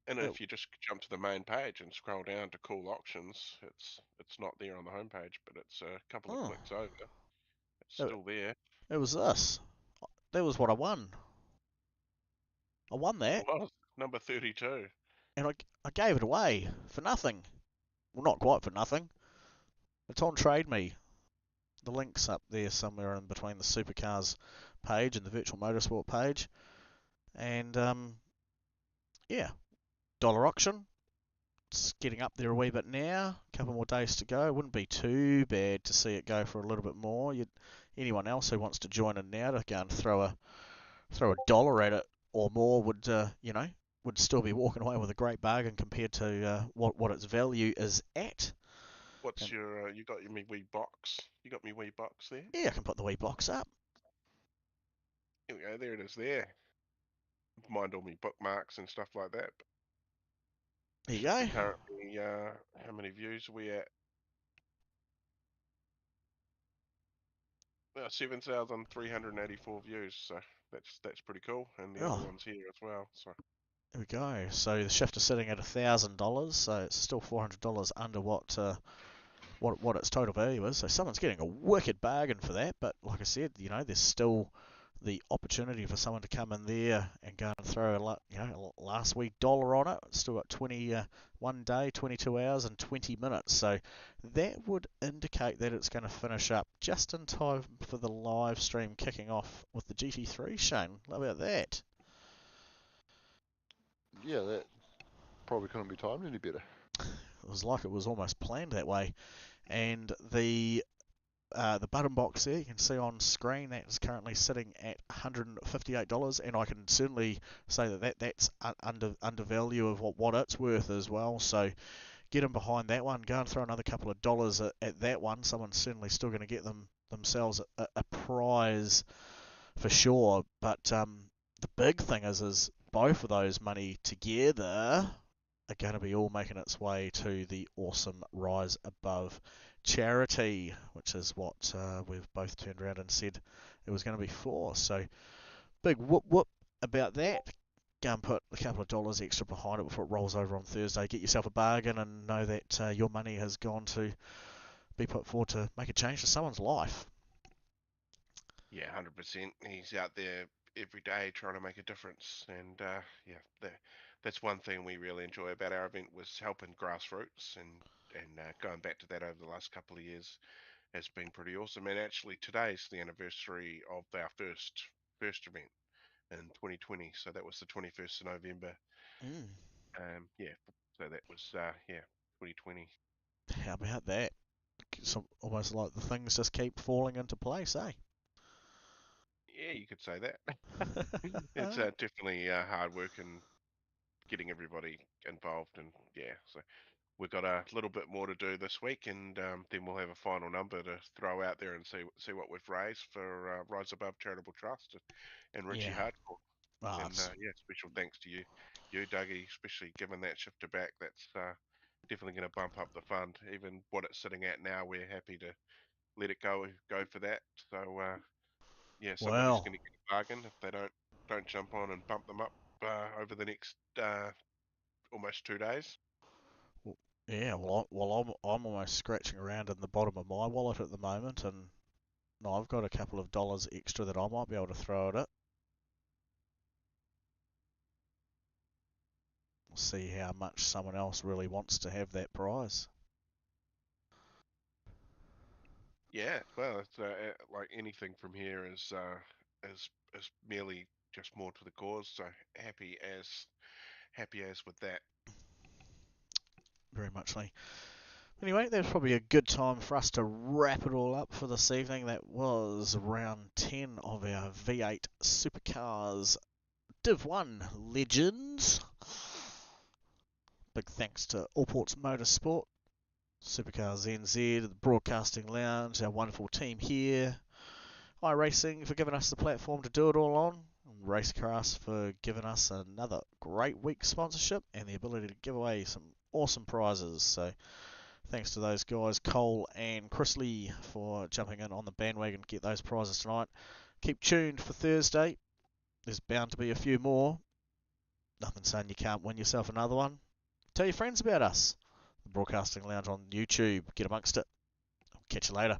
And Yeah. if you just jump to the main page and scroll down to Cool Auctions, it's not there on the homepage, but it's a couple of Oh, clicks over. It's it, still there. it was this. That was what I won. I won It that, was number 32. and I gave it away for nothing. Well, not quite for nothing. It's on Trade Me. The link's up there somewhere in between the SuperCars page and the Virtual Motorsport page. And yeah, dollar auction. It's getting up there a wee bit now. A couple more days to go. It wouldn't be too bad to see it go for a little bit more. Anyone else who wants to join in now to go and throw a dollar at it or more would would still be walking away with a great bargain compared to what its value is at. What's And your you got your me wee box? You got me wee box there? yeah, I can put the wee box up. Here we go. There it is. There. Mind all me bookmarks and stuff like that. There you go. Currently, how many views are we at? 7,384 views. So that's pretty cool, and the other Oh, one's here as well. So there we go. So the shift is sitting at $1,000, so it's still $400 under what its total value is. So someone's getting a wicked bargain for that. But like I said, there's still the opportunity for someone to come in there and go and throw a last week dollar on it. It's still got 21 day, 22 hours, and 20 minutes. So that would indicate that it's going to finish up just in time for the live stream kicking off with the GT3. Shane, how about that? Yeah, that probably couldn't be timed any better. It was like it was almost planned that way. And the button box there, you can see on screen, that is currently sitting at $158, and I can certainly say that's under value of what it's worth as well. So get in behind that one, go and throw another couple of dollars at that one. Someone's certainly still going to get themselves a prize for sure. But the big thing is both of those money together are going to be all making its way to the awesome Rise Above charity, which is what we've both turned around and said it was going to be for. So big whoop about that. Go and put a couple of dollars extra behind it before it rolls over on Thursday. Get yourself a bargain and know that your money has gone to be put forward to make a change to someone's life. yeah, 100%. He's out there every day trying to make a difference, and yeah, that's one thing we really enjoy about our event was helping grassroots and going back to that over the last couple of years has been pretty awesome. And actually, today's the anniversary of our first event in 2020. So that was the 21st of November. Mm. Yeah, so that was yeah, 2020. How about that? It's almost like the things just keep falling into place, eh? Yeah, you could say that. It's definitely hard work and getting everybody involved, and yeah, so we've got a little bit more to do this week, and then we'll have a final number to throw out there and see what we've raised for Rise Above Charitable Trust and Richie Yeah. Hardcore. Oh, And yeah, special thanks to you, Dougie, especially given that shifter back. That's definitely going to bump up the fund. Even what it's sitting at now, we're happy to let it go for that. So yeah, somebody's well, going to get a bargain if they don't jump on and bump them up over the next almost 2 days. yeah. Well, I'm almost scratching around in the bottom of my wallet at the moment, and no, I've got a couple of dollars extra that I might be able to throw at it. see how much someone else really wants to have that prize. Yeah, well, it's like anything from here is merely just more to the cause. So happy as with that. Very much like. Anyway, that's probably a good time for us to wrap it all up for this evening. That was round 10 of our V8 Supercars Div 1 Legends. Big thanks to Allports Motorsport, Supercars NZ, the Broadcasting Lounge, our wonderful team here, iRacing for giving us the platform to do it all on, and Racecraft for giving us another great week sponsorship and the ability to give away some awesome prizes. So thanks to those guys, Cole and Chris Lee, for jumping in on the bandwagon to get those prizes tonight. Keep tuned for Thursday. There's bound to be a few more. Nothing saying you can't win yourself another one. Tell your friends about us. The Broadcasting Lounge on YouTube. Get amongst it. Catch you later.